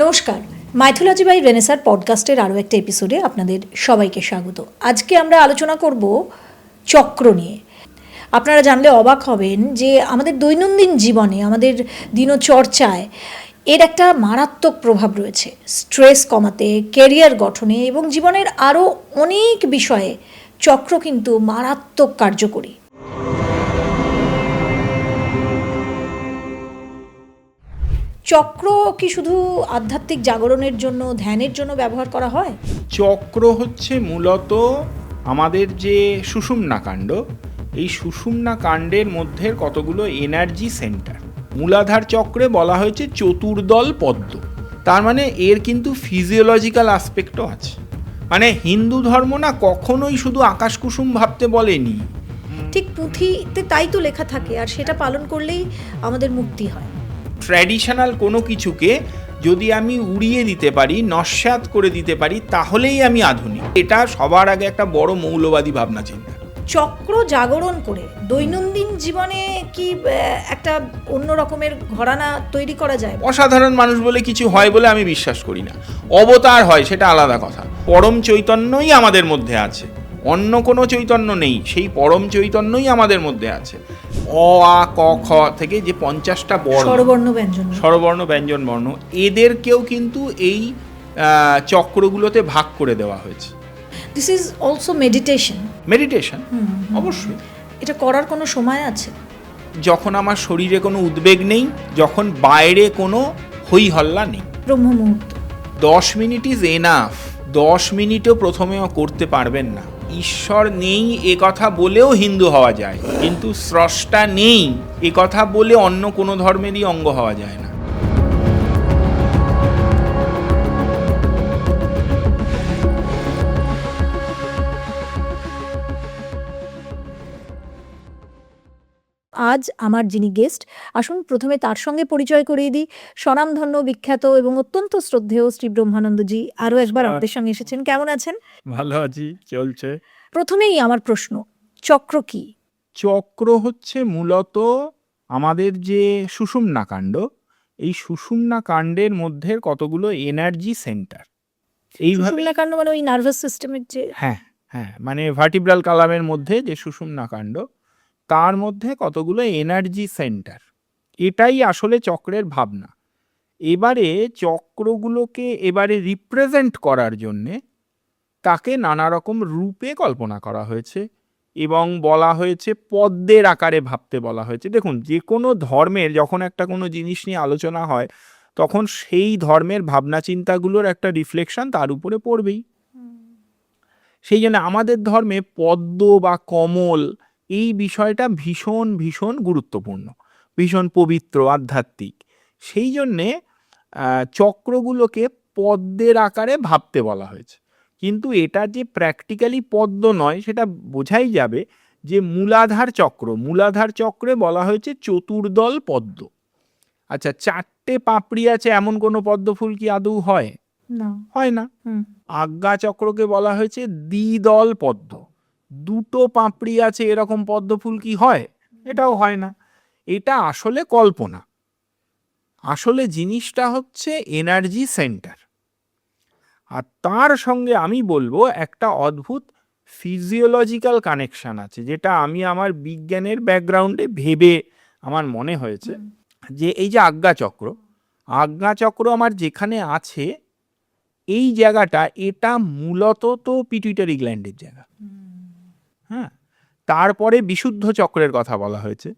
নমস্কার, mythology by রেনেসার পডকাস্টের আরও একটা এপিসোডে আপনাদের সবাইকে স্বাগত। আজকে আমরা আলোচনা করব চক্র নিয়ে। আপনারা জানলে অবাক হবেন যে আমাদের দৈনন্দিন জীবনে, আমাদের দিনচর্চায় এর একটা মারাত্মক প্রভাব রয়েছে। স্ট্রেস কমাতে, ক্যারিয়ার গঠনে এবং জীবনের আরও অনেক বিষয়ে চক্র কিন্তু মারাত্মক কার্যকরী। চক্র কি শুধু আধ্যাত্মিক জাগরণের জন্য, ধ্যানের জন্য ব্যবহার করা হয়? চক্র হচ্ছে মূলত আমাদের যে সুষুম্না কাণ্ড, এই সুষুম্না কাণ্ডের মধ্যে কতগুলো এনার্জি সেন্টার। মূলাধার চক্রে বলা হয়েছে চতুর্দল পদ্ম। তার মানে এর কিন্তু ফিজিওলজিক্যাল আসপেক্টও আছে। মানে হিন্দু ধর্ম না কখনোই শুধু আকাশ কুসুম ভাবতে বলেনি। ঠিক পুঁথিতে তাই তো লেখা থাকে, আর সেটা পালন করলেই আমাদের মুক্তি হয়। ট্র্যাডিশনাল কোনো কিছুকে যদি আমি উড়িয়ে দিতে পারি, নস্যাৎ করে দিতে পারি, তাহলেই আমি আধুনিক। এটা সবার আগে একটা বড় মৌলবাদী ভাবনা চিন্তা। চক্র জাগরণ করে দৈনন্দিন জীবনে কি একটা অন্য রকমের ঘরানা তৈরি করা যায়? অসাধারণ মানুষ বলে কিছু হয় বলে আমি বিশ্বাস করি না। অবতার হয় সেটা আলাদা কথা। পরম চৈতন্যই আমাদের মধ্যে আছে, অন্য কোনো চৈতন্য নেই। সেই পরম চৈতন্যই আমাদের মধ্যে আছে। অ আ ক খ থেকে যে 50টা বর্ণ, স্বরবর্ণ ব্যঞ্জন বর্ণ, এদেরকেও কিন্তু এই চক্রগুলোতে ভাগ করে দেওয়া হয়েছে। This is also meditation. অবশ্যই। এটা করার কোনো সময় আছে? যখন আমার শরীরে কোনো উদ্বেগ নেই, যখন বাইরে কোনো হই হল্লা নেই। ব্রহ্ম মুহূর্ত। 10 মিনিট ইজ এনাফ। 10 মিনিটও প্রথমেও করতে পারবেন না। ঈশ্বর নেই এ কথা বলেও হিন্দু হওয়া যায়, কিন্তু স্রষ্টা নেই এ কথা বলে অন্য কোনো ধর্মেরই অঙ্গ হওয়া যায় না। আজ আমার যিনি গেস্ট, আসুন প্রথমে তার সঙ্গে পরিচয় করিয়ে দিই। স্বনামধন্য, বিখ্যাত এবং অত্যন্ত শ্রদ্ধেয় শ্রী ব্রহ্মানন্দজি আরও একবার আমাদের সঙ্গে এসেছেন। কেমন আছেন? ভালো আছি, চলছে। প্রথমেই আমার প্রশ্ন, চক্র কি? চক্র হচ্ছে মূলত আমাদের যে সুষুম্না কাণ্ড, এই সুষুম্না কাণ্ডের মধ্যে কতগুলো এনার্জি সেন্টার। এইভাবে সুষুম্না কাণ্ড মানে ওই নার্ভাস সিস্টেমের যে? হ্যাঁ, মানে ভার্টিব্রাল কালামের মধ্যে যে সুষুম্না কাণ্ড, তার মধ্যে কতগুলো এনার্জি সেন্টার। এটাই আসলে চক্রের ভাবনা। এবারে চক্রগুলোকে রিপ্রেজেন্ট করার জন্যে তাকে নানা রকম রূপে কল্পনা করা হয়েছে এবং বলা হয়েছে পদ্মের আকারে ভাবতে বলা হয়েছে। দেখুন, যে কোনো ধর্মের যখন একটা কোনো জিনিস নিয়ে আলোচনা হয়, তখন সেই ধর্মের ভাবনা চিন্তাগুলোর একটা রিফ্লেকশন তার উপরে পড়বেই। সেই জন্য আমাদের ধর্মে পদ্ম বা কমল এই বিষয়টা ভীষণ ভীষণ গুরুত্বপূর্ণ, ভীষণ পবিত্র, আধ্যাত্মিক। সেই জন্যে চক্রগুলোকে পদ্মের আকারে ভাবতে বলা হয়েছে। কিন্তু এটা যে প্র্যাকটিক্যালি পদ্ম নয় সেটা বোঝাই যাবে যে মূলাধার চক্রে বলা হয়েছে চতুর্দল পদ্ম। আচ্ছা, 4টে পাপড়ি আছে এমন কোনো পদ্ম ফুল কি আদৌ হয়? না, হয় না। আজ্ঞা চক্রকে বলা হয়েছে দ্বিদল পদ্ম। 2টো পাপড়ি আছে এরকম পদ্ম ফুল কি হয়? এটাও হয় না। এটা আসলে কল্পনা। আসলে জিনিসটা হচ্ছে এনার্জি সেন্টার। আর তার সঙ্গে আমি বলবো একটা অদ্ভুত ফিজিওলজিক্যাল কানেকশন আছে, যেটা আমি আমার বিজ্ঞানের ব্যাকগ্রাউন্ডে ভেবে আমার মনে হয়েছে যে এই যে আজ্ঞাচক্র আমার যেখানে আছে, এই জায়গাটা, এটা মূলত তো পিটুইটারি গ্ল্যান্ডের জায়গা। হ্যাঁ, তারপরে বিশুদ্ধ চক্রের কথা বলা হয়েছে,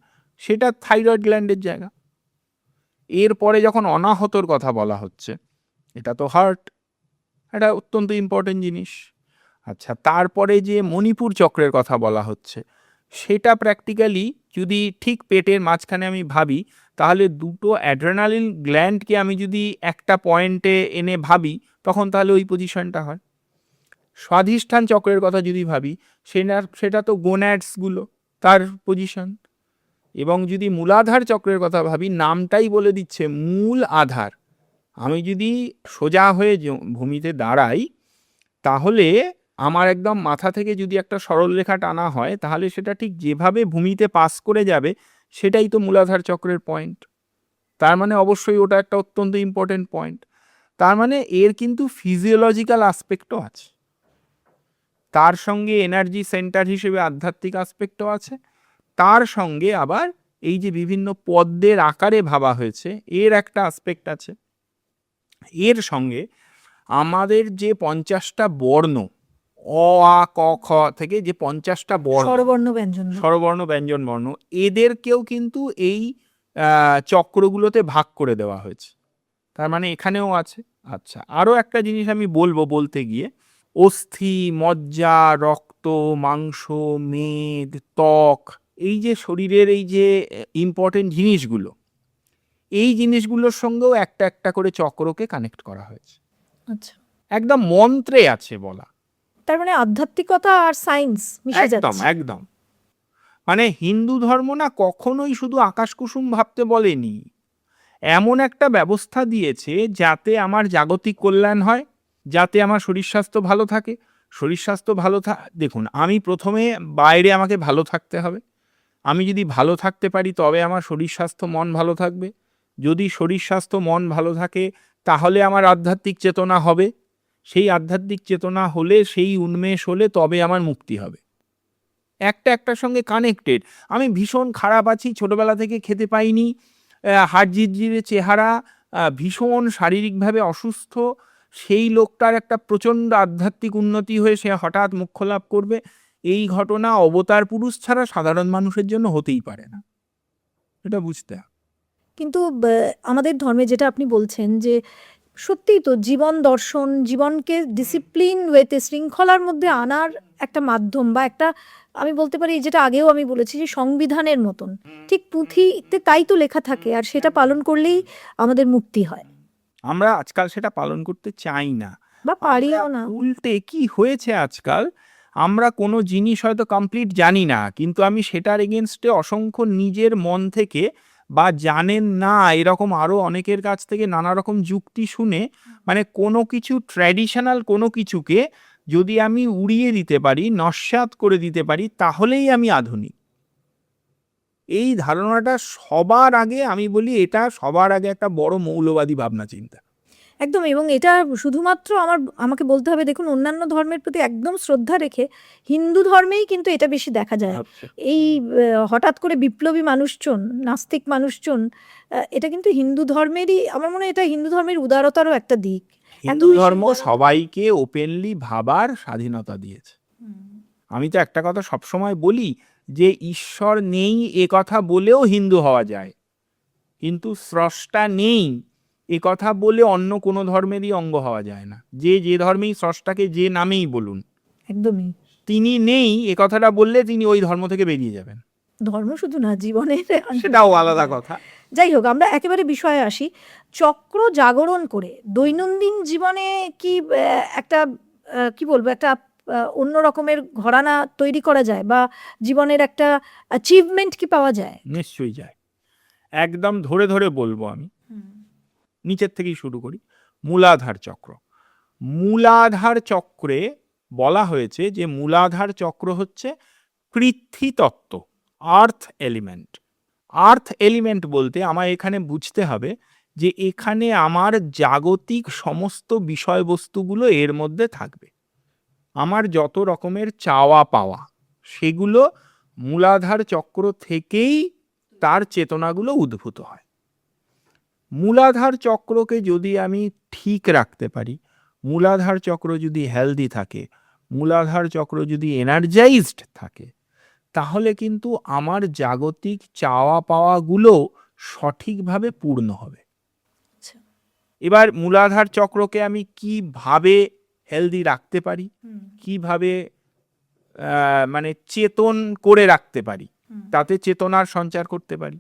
সেটা থাইরয়েড গ্ল্যান্ডের জায়গা। এরপরে যখন অনাহতর কথা বলা হচ্ছে, এটা তো হার্ট, এটা অত্যন্ত ইম্পর্টেন্ট জিনিস। আচ্ছা, তারপরে যে মণিপুর চক্রের কথা বলা হচ্ছে, সেটা প্র্যাকটিক্যালি যদি ঠিক পেটের মাঝখানে আমি ভাবি, তাহলে 2টো অ্যাড্রেনালিন গ্ল্যান্ডকে আমি যদি একটা পয়েন্টে এনে ভাবি, তখন তাহলে ওই পজিশনটা হয়। স্বাধিষ্ঠান চক্রের কথা যদি ভাবি, সেটা তো গোন্যাডসগুলো, তার পজিশন। এবং যদি মূলাধার চক্রের কথা ভাবি, নামটাই বলে দিচ্ছে মূল আধার। আমি যদি সোজা হয়ে ভূমিতে দাঁড়াই, তাহলে আমার একদম মাথা থেকে যদি একটা সরলরেখা টানা হয়, তাহলে সেটা ঠিক যেভাবে ভূমিতে পাস করে যাবে, সেটাই তো মূলাধার চক্রের পয়েন্ট। তার মানে অবশ্যই ওটা একটা অত্যন্ত ইম্পর্টেন্ট পয়েন্ট। তার মানে এর কিন্তু ফিজিওলজিক্যাল আসপেক্টও আছে, তার সঙ্গে এনার্জি সেন্টার হিসেবে আধ্যাত্মিক আসপেক্টও আছে, তার সঙ্গে আবার এই যে বিভিন্ন পদ্মের আকারে ভাবা হয়েছে এর একটা আসপেক্ট আছে। এর সঙ্গে আমাদের যে 50টা বর্ণ, অ আ ক খ থেকে যে 50টা বর্ণ, স্বরবর্ণ ব্যঞ্জন স্বরবর্ণ ব্যঞ্জন বর্ণ, এদেরকেও কিন্তু এই চক্রগুলোতে ভাগ করে দেওয়া হয়েছে। তার মানে এখানেও আছে। আচ্ছা, আরও একটা জিনিস আমি বলতে গিয়ে, অস্থি, মজ্জা, রক্ত, মাংস, মেদ, ত্বক, এই যে শরীরের এই যে ইম্পর্টেন্ট জিনিসগুলো, এই জিনিসগুলোর সঙ্গেও একটা একটা করে চক্রকে কানেক্ট করা হয়েছে। আচ্ছা, একদম মন্ত্রে আছে বলা। তার মানে আধ্যাত্মিকতা আর সায়েন্স মিশে একদম যাচ্ছে। একদম। মানে হিন্দু ধর্ম না কখনোই শুধু আকাশ কুসুম ভাবতে বলেনি, এমন একটা ব্যবস্থা দিয়েছে যাতে আমার জাগতিক কল্যাণ হয়, যাতে আমার শরীর স্বাস্থ্য ভালো থাকে। শরীর স্বাস্থ্য ভালো দেখুন, আমি প্রথমে বাইরে আমাকে ভালো থাকতে হবে। আমি যদি ভালো থাকতে পারি তবে আমার শরীর স্বাস্থ্য মন ভালো থাকবে। যদি শরীর স্বাস্থ্য মন ভালো থাকে তাহলে আমার আধ্যাত্মিক চেতনা হবে। সেই আধ্যাত্মিক চেতনা হলে, সেই উন্মেষ হলে তবে আমার মুক্তি হবে। একটা একটার সঙ্গে কানেক্টেড। আমি ভীষণ খারাপ আছি, ছোটবেলা থেকে খেতে পাইনি, হাড় জিরজিরে চেহারা, ভীষণ শারীরিকভাবে অসুস্থ, সেই লোকটার একটা প্রচণ্ড আধ্যাত্মিক উন্নতি হয়ে সে হঠাৎ মোক্ষ লাভ করবে, এই ঘটনা অবতার পুরুষ ছাড়া সাধারণ মানুষের জন্য হতেই পারে না। এটা বুঝতে হবে। কিন্তু আমাদের ধর্মে যেটা আপনি বলছেন যে সত্যিই তো জীবন দর্শন, জীবনকে ডিসিপ্লিন ওয়েতে শৃঙ্খলার মধ্যে আনার একটা মাধ্যম, বা একটা, আমি বলতে পারি যেটা আগেও আমি বলেছি যে সংবিধানের মতন, ঠিক পুঁথিতে তাই তো লেখা থাকে, আর সেটা পালন করলেই আমাদের মুক্তি হয়। আমরা আজকাল সেটা পালন করতে চাই না, বা পারিও না। উল্টে কি হয়েছে আজকাল, আমরা কোনো জিনিস হয়তো কমপ্লিট জানি না, কিন্তু আমি সেটার এগেনস্টে অসংখ্য নিজের মন থেকে বা জানেন না এরকম আরও অনেকের কাছ থেকে নানা রকম যুক্তি শুনে, মানে কোনো কিছু ট্র্যাডিশনাল কোনো কিছুকে যদি আমি উড়িয়ে দিতে পারি, নস্যাৎ করে দিতে পারি, তাহলেই আমি আধুনিক। এই ধারণাটা সবার আগে, আমি বলি এটা সবার আগে একটা বড় মৌলবাদী ভাবনা চিন্তা। একদম। এবং এটা শুধুমাত্র আমাকে বলতে হবে, দেখুন, অন্যান্য ধর্মের প্রতি একদম শ্রদ্ধা রেখে হিন্দু ধর্মেই কিন্তু এটা বেশি দেখা যায়। এই হঠাৎ করে বিপ্লবী মানুষজন, নাস্তিক মানুষজন, এটা কিন্তু হিন্দু ধর্মেরই, আমার মনে হয় এটা হিন্দু ধর্মের উদারতারও একটা দিক। হিন্দু ধর্ম সবাইকে ওপেনলি ভাবার স্বাধীনতা দিয়েছে। আমি তো একটা কথা সবসময় বলি যে ঈশ্বর নেই এ কথা বলেও হিন্দু হওয়া যায়, কিন্তু স্রষ্টা নেই এ কথা বলে অন্য কোনো ধর্মেরই অঙ্গ হওয়া যায় না। যে ধর্মেই স্রষ্টাকে যে নামেই বলুন, একদমই তিনি নেই এ কথাটা বললে তিনি ওই ধর্ম থেকে বেরিয়ে যাবেন। ধর্ম শুধু না, জীবনের সেটাও আলাদা কথা। যাই হোক, আমরা একেবারে বিষয়ে আসি। চক্র জাগরণ করে দৈনন্দিন জীবনে কি একটা কি বলবো, একটা অন্য রকমের ঘরানা তৈরি করা যায়, বা জীবনের একটা অ্যাচিভমেন্ট কি পাওয়া যায়? নিশ্চয়ই যায়। একদম ধরে ধরে বলবো আমি, নিচের থেকেই শুরু করি। মূলাধার চক্র। মূলাধার চক্রে বলা হয়েছে যে মূলাধার চক্র হচ্ছে পৃথ্বী তত্ত্ব, আর্থ এলিমেন্ট। আর্থ এলিমেন্ট বলতে আমায় এখানে বুঝতে হবে যে এখানে আমার জাগতিক সমস্ত বিষয়বস্তুগুলো এর মধ্যে থাকবে। আমার যত রকমের চাওয়া পাওয়া সেগুলো মূলাধার চক্র থেকেই তার চেতনাগুলো উদ্ভূত হয়। মূলাধার চক্রকে যদি আমি ঠিক রাখতে পারি, মূলাধার চক্র যদি হেলদি থাকে, মূলাধার চক্র যদি এনার্জাইজড থাকে, তাহলে কিন্তু আমার জাগতিক চাওয়া পাওয়াগুলো সঠিকভাবে পূর্ণ হবে। এবার মূলাধার চক্রকে আমি কিভাবে হেলদি রাখতে পারি, কিভাবে মানে চেতন করে রাখতে পারি, তাতে চেতনার সঞ্চার করতে পারি,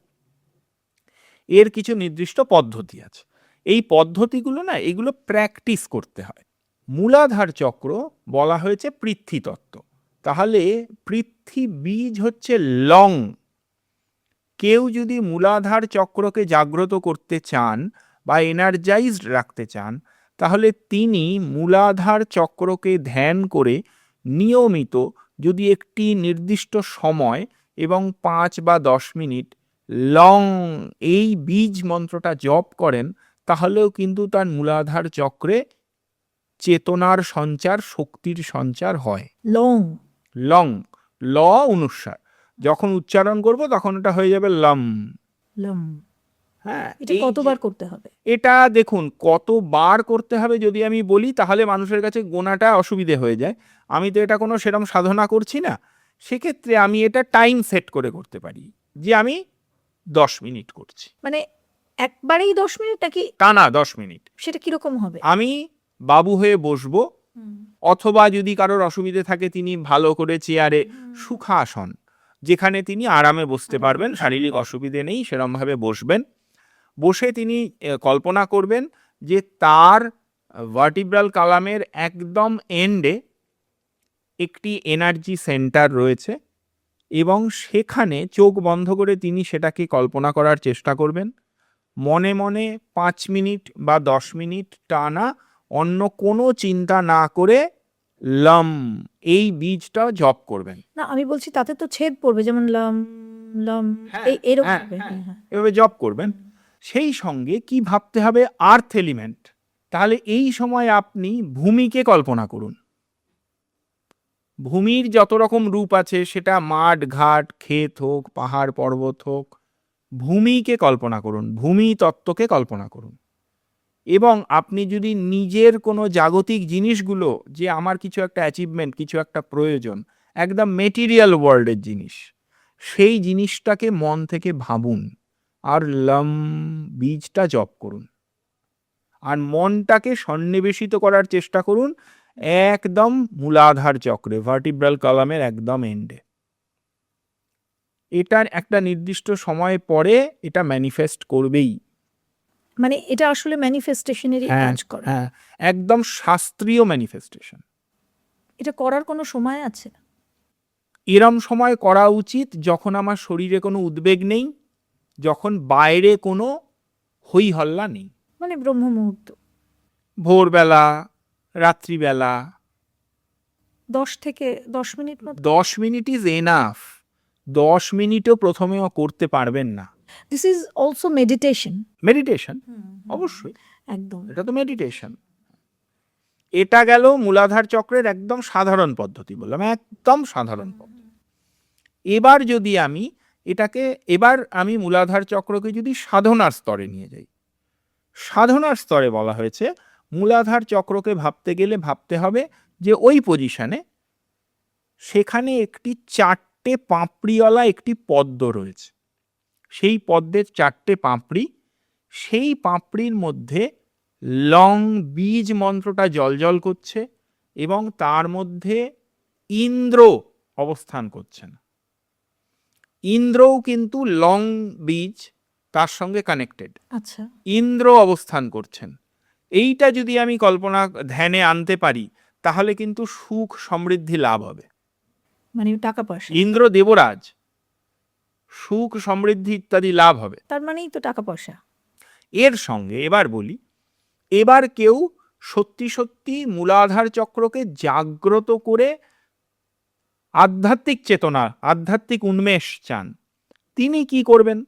এর কিছু নির্দিষ্ট পদ্ধতি আছে। এই পদ্ধতিগুলো না, এগুলো প্র্যাকটিস করতে হয়। মূলাধার চক্র বলা হয়েছে পৃথ্বী তত্ত্ব, তাহলে পৃথ্বী বীজ হচ্ছে লং। কেউ যদি মূলাধার চক্রকে জাগ্রত করতে চান বা এনার্জাইজড রাখতে চান, তাহলে তিনি মূলাধার চক্রকে ধ্যান করে নিয়মিত যদি একটি নির্দিষ্ট সময় এবং 5 বা 10 মিনিট লং এই বীজ মন্ত্রটা জপ করেন, তাহলেও কিন্তু তার মূলাধার চক্রে চেতনার সঞ্চার, শক্তির সঞ্চার হয়। লং। লং, ল অনুস্বার, যখন উচ্চারণ করব তখন এটা হয়ে যাবে লম। লম। হ্যাঁ, এটা এই যে- কতবার করতে হবে? এটা দেখুন কতবার করতে হবে যদি আমি বলি তাহলে মানুষের কাছে গোনাটা অসুবিধে হয়ে যায়। আমি তো এটা কোনো সেরকম সাধনা করছি না, সেক্ষেত্রে আমি এটা টাইম সেট করে করতে পারি যে আমি 10 মিনিট করছি, মানে একবারেই 10 মিনিট নাকি টানা 10 মিনিট। সেটা কিরকম হবে? আমি বাবু হয়ে বসবো, অথবা যদি কারোর অসুবিধে থাকে তিনি ভালো করে চেয়ারে সুখাসন, যেখানে তিনি আরামে বসতে পারবেন, শারীরিক অসুবিধে নেই সেরমভাবে বসবেন। বসে তিনি কল্পনা করবেন যে তার ভার্টিব্রাল কলামের একদম এন্ডে একটি এনার্জি সেন্টার রয়েছে এবং সেখানে চোখ বন্ধ করে তিনি সেটাকে কল্পনা করার চেষ্টা করবেন। মনে মনে 5 মিনিট বা 10 মিনিট টানা অন্য কোনো চিন্তা না করে লম এই বীজটা জপ করবেন। না, আমি বলছি তাতে তো ছেদ পড়বে, যেমন লম লম, এই এরকম হ্যাঁ, হবে। হ্যাঁ, হ্যাঁ, হ্যাঁ। এভাবে জপ করবেন। সেই সঙ্গে কি ভাবতে হবে? Earth element. তাহলে এই সময় আপনি ভূমিকে কল্পনা করুন। ভূমির যত রকম রূপ আছে, সেটা মাঠ ঘাট ক্ষেত হোক, পাহাড় পর্বত হোক, ভূমিকে কল্পনা করুন, ভূমি তত্ত্বকে কল্পনা করুন। এবং আপনি যদি নিজের কোনো জাগতিক জিনিসগুলো, যে আমার কিছু একটা অ্যাচিভমেন্ট, কিছু একটা প্রয়োজন, একদম মেটেরিয়াল ওয়ার্ল্ডের জিনিস, সেই জিনিসটাকে মন থেকে ভাবুন আর লম বীজটা জপ করুন। আর মনটাকে সন্নিবেশিত করার চেষ্টা করুন একদম মূলাধার চক্রে, ভার্টিব্রাল কলামের একদম এন্ডে। এটার একটা নির্দিষ্ট সময় পরে এটা ম্যানিফেস্ট করবেই। মানে এটা আসলে ম্যানিফেস্টেশনেরই কাজ করে। হ্যাঁ, একদম শাস্ত্রীয় ম্যানিফেস্টেশন। এটা করার কোনো সময় আছে? এরম সময় করা উচিত যখন আমার শরীরে কোনো উদ্বেগ নেই, যখন বাইরে কোনো হই হল্লা নেই। মানে ব্রহ্ম মুহূর্ত। ভোরবেলা, রাত্রিবেলা। 10 থেকে 10 মিনিট মতো। 10 মিনিট ইজ এনাফ। 10 মিনিটও প্রথমেও করতে পারবেন না। This is also meditation. Meditation, অবশ্যই, একদম। এটা তো মেডিটেশন। এটা গেল মূলাধার চক্রের একদম সাধারণ পদ্ধতি, বললাম একদম সাধারণ পদ্ধতি। এবার যদি আমি এটাকে, এবার আমি মূলাধার চক্রকে যদি সাধনার স্তরে নিয়ে যাই, সাধনার স্তরে বলা হয়েছে মূলাধার চক্রকে ভাবতে গেলে ভাবতে হবে যে ওই পজিশনে সেখানে একটি 4টে পাপড়িওয়ালা একটি পদ্ম রয়েছে। সেই পদ্মের 4টে পাপড়ি, সেই পাপড়ির মধ্যে লং বীজ মন্ত্রটা জলজল করছে এবং তার মধ্যে ইন্দ্র অবস্থান করছেন। ইন্দ্রও কিন্তু লং বীজ তার সঙ্গে কানেক্টেড। আচ্ছা। ইন্দ্র অবস্থান করছেন। এইটা যদি আমি কল্পনা ধ্যানে আনতে পারি তাহলে কিন্তু সুখ সমৃদ্ধি লাভ হবে। মানে টাকা পয়সা। ইন্দ্র দেবরাজ, সুখ সমৃদ্ধি ইত্যাদি লাভ হবে। তার মানেই তো টাকা পয়সা। এর সঙ্গে এবার বলি, এবার কেউ সত্যি সত্যি মূলাধার চক্রকে জাগ্রত করে আধ্যাত্মিক চেতনা, আধ্যাত্মিক উন্মেষ চান, তিনি কি করবেন?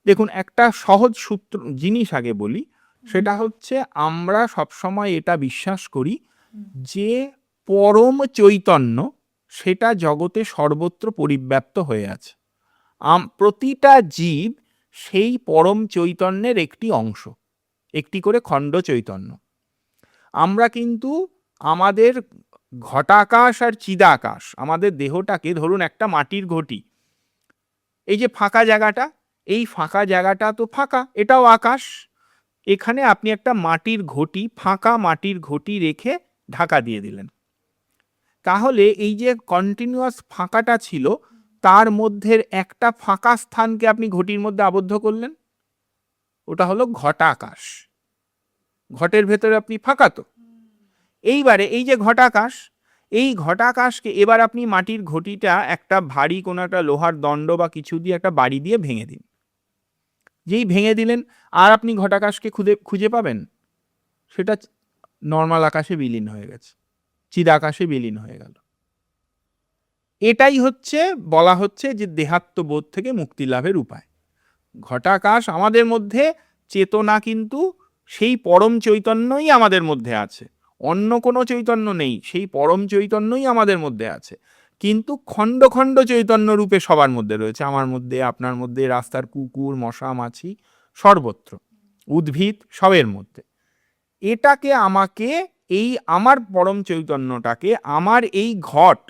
দেখুন, একটা সহজ সূত্র জিনিস আগে বলি, সেটা হচ্ছে আমরা সবসময় এটা বিশ্বাস করি যে পরম চৈতন্য সেটা জগতে সর্বত্র পরিব্যাপ্ত হয়ে আছে। প্রতিটা জীব সেই পরম চৈতন্যের একটি অংশ, একটি করে খণ্ড চৈতন্য। আমরা কিন্তু আমাদের ঘটাকাশ আর চিদাকাশ, আমাদের দেহটাকে ধরুন একটা মাটির ঘটি, এই যে ফাঁকা জায়গাটা, এই ফাঁকা জায়গাটা তো ফাঁকা, এটাও আকাশ। এখানে আপনি একটা মাটির ঘটি, ফাঁকা মাটির ঘটি রেখে ঢাকা দিয়ে দিলেন, তাহলে এই যে কন্টিনিউয়াস ফাঁকাটা ছিল তার মধ্যে একটা ফাঁকা স্থানকে আপনি ঘটির মধ্যে আবদ্ধ করলেন, ওটা হলো ঘটাকাশ। ঘটের ভেতরে আপনি ফাঁকা তো। এইবারে এই যে ঘটাকাশ, এই ঘটাকাশকে এবার আপনি মাটির ঘটিটা একটা ভারী কোনো একটা লোহার দণ্ড বা কিছু দিয়ে একটা বাড়ি দিয়ে ভেঙে দিন। যেই ভেঙে দিলেন আর আপনি ঘটাকাশকে খুঁজে পাবেন? সেটা নর্মাল আকাশে বিলীন হয়ে গেছে, চিদাকাশে বিলীন হয়ে গেল। এটাই হচ্ছে বলা হচ্ছে যে দেহাত্মবোধ থেকে মুক্তি লাভের উপায়। ঘটাকাশ আমাদের মধ্যে চেতনা কিন্তু সেই পরম চৈতন্যই আমাদের মধ্যে আছে, অন্য কোনো চৈতন্য নেই, সেই পরম চৈতন্যই আমাদের মধ্যে আছে। কিন্তু খণ্ড খণ্ড চৈতন্য রূপে সবার মধ্যে রয়েছে, আমার মধ্যে, আপনার মধ্যে, রাস্তার কুকুর, মশা, মাছি, সর্বত্র, উদ্ভিদ, সবের মধ্যে। এটাকে আমাকে, এই আমার পরম চৈতন্যটাকে, আমার এই ঘট,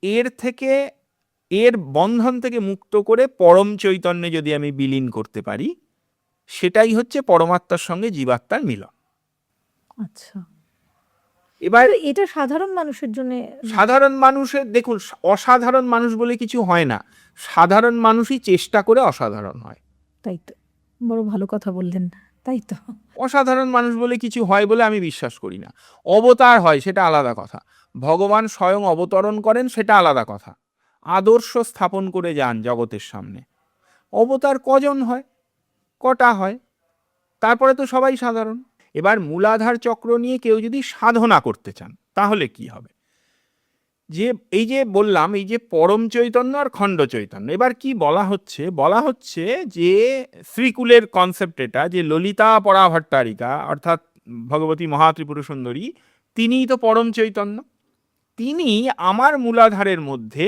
এর থেকে, এর বন্ধন থেকে মুক্ত করে পরম চৈতন্যে যদি আমি বিলীন করতে পারি, সেটাই হচ্ছে পরমাত্মার সঙ্গে জীবাত্মার মিলন। আচ্ছা, এবার এটা সাধারণ মানুষের জন্য, সাধারণ মানুষের, দেখুন, অসাধারণ মানুষ বলে কিছু হয় না, সাধারণ মানুষই চেষ্টা করে অসাধারণ হয়। তাই তো, বড় ভালো কথা বললেন। তাই তো, অসাধারণ মানুষ বলে কিছু হয় বলে আমি বিশ্বাস করি না। অবতার হয়, সেটা আলাদা কথা, ভগবান স্বয়ং অবতরণ করেন, সেটা আলাদা কথা, আদর্শ স্থাপন করে যান জগতের সামনে। অবতার কজন হয়, কটা হয়, তারপরে তো সবাই সাধারণ। এবার মূলাধার চক্র নিয়ে কেউ যদি সাধনা করতে চান, তাহলে কি হবে? যে এই যে বললাম, এই যে পরম চৈতন্য আর খণ্ড চৈতন্য, এবার কি বলা হচ্ছে? বলা হচ্ছে যে শ্রীকুলের কনসেপ্ট এটা, যে ললিতা পরাভট্টারিকা অর্থাৎ ভগবতী মহাত্রিপুর সুন্দরী, তিনিই তো পরম চৈতন্য। তিনি আমার মূলাধারের মধ্যে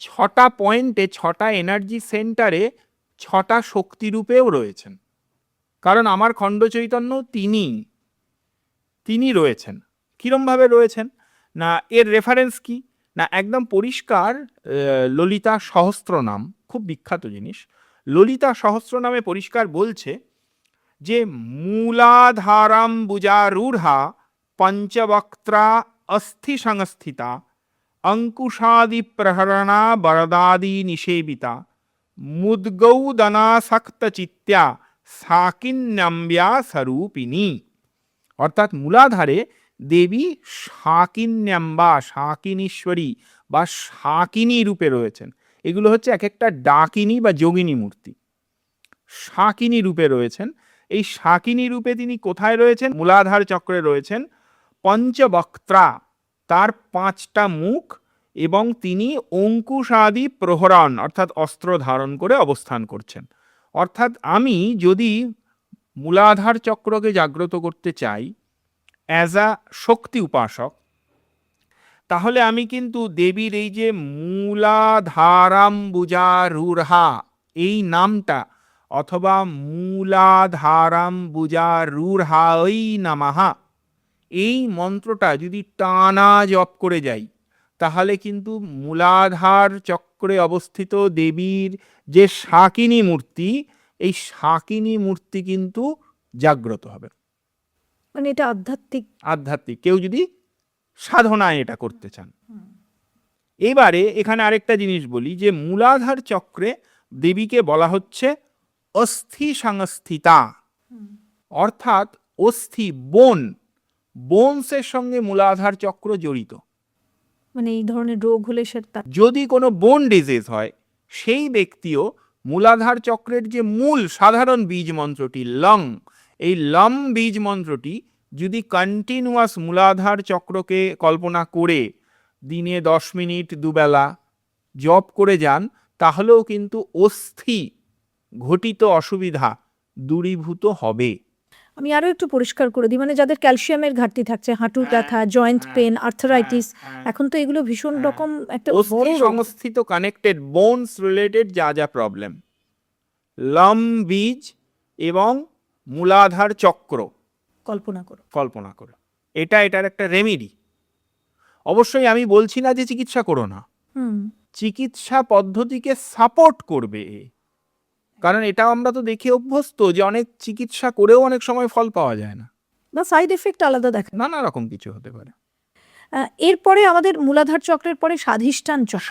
6টা পয়েন্টে, 6টা এনার্জি সেন্টারে 6টা শক্তিরূপেও রয়েছেন। কারণ আমার খণ্ড চৈতন্য তিনি রয়েছেন। কিরমভাবে রয়েছেন না, এর রেফারেন্স কি না, একদম পরিষ্কার, ললিতা সহস্রনাম, খুব বিখ্যাত জিনিস। ললিতা সহস্রনামে পরিষ্কার বলছে যে মূলাধারাম্বুজারূঢ়া পঞ্চবক্ত্রা অস্থি সংস্থিতা অঙ্কুশাদি প্রহরণা বরদাদি নিষেবিতা মুদ্গৌদনাসক্ত চিত্তা সাকিন্যম্ব্যা স্বরূপিণী। অর্থাৎ মূলাধারে দেবী শাকিন্যাম্বা, শাকিনীশ্বরী বা শাকিনী রূপে রয়েছেন। এগুলো হচ্ছে এক একটা ডাকিনী বা যোগিনী মূর্তি, শাকিনী রূপে রয়েছেন। এই শাকিনী রূপে তিনি কোথায় রয়েছেন? মূলাধার চক্রে রয়েছেন। পঞ্চবক্ত্রা, তার 5টা মুখ, এবং তিনি অঙ্কুশাদি প্রহরণ অর্থাৎ অস্ত্র ধারণ করে অবস্থান করছেন। অর্থাৎ আমি যদি মূলাধার চক্রকে জাগ্রত করতে চাই অ্যাজ আ শক্তি উপাসক, তাহলে আমি কিন্তু দেবীর এই যে মূলাধারাম্বুজারূঢ়া এই নামটা, অথবা মূলাধারাম্বুজারূঢ়াই নমঃ এই মন্ত্রটা যদি টানা জপ করে যাই, তাহলে কিন্তু মূলাধার চক্রে অবস্থিত দেবীর যে শাকিনী মূর্তি, এই শাকিনী মূর্তি কিন্তু জাগ্রত হবে। মানে এটা আধ্যাত্মিক, কেউ যদি সাধনায় এটা করতে চান। এবারে এখানে আরেকটা জিনিস বলি, যে মূলাধার চক্রে দেবীকে বলা হচ্ছে অস্থি সংস্থিতা, অর্থাৎ অস্থি, বোনসের সঙ্গে মূলাধার চক্র জড়িত। মানে এই ধরনের রোগ হলে সেটা, যদি কোনো বোন ডিজিজ হয়, সেই ব্যক্তিও মূলাধার চক্রের যে মূল সাধারণ বীজ মন্ত্রটি লং, এই লম বীজ মন্ত্রটি যদি কন্টিনিউয়াস মূলাধার চক্রকে কল্পনা করে দিনে 10 মিনিট দুবেলা জপ করে যান, তাহলেও কিন্তু অস্থি ঘটিত অসুবিধা দূরীভূত হবে। আমি আরো একটু পরিষ্কার করে দিই, মানে যাদের ক্যালসিয়ামের ঘাটতি থাকছে, হাঁটুর ব্যথা, জয়েন্ট পেন, আর্থারাইটিস, এখন তো এগুলো ভীষণ রকম একটা বড় অস্থি রোগ। সংস্থিত কানেক্টেড বোনস রিলেটেড যা যা প্রবলেম, লম বীজ এবং মূলাধার চক্র কল্পনা করো, এটার একটা রেমেডি। অবশ্যই আমি বলছি না যে চিকিৎসা করো না, চিকিৎসা পদ্ধতিকে সাপোর্ট করবে, কারণ এটা আমরা তো দেখে অভ্যস্ত যে অনেক চিকিৎসা করেও অনেক সময় ফল পাওয়া যায় না, বা সাইড এফেক্ট আলাদা দেখা, নানা রকম কিছু হতে পারে। এরপরে আমাদের মূলাধার চক্রের পরে স্বাধিষ্ঠান চক্র।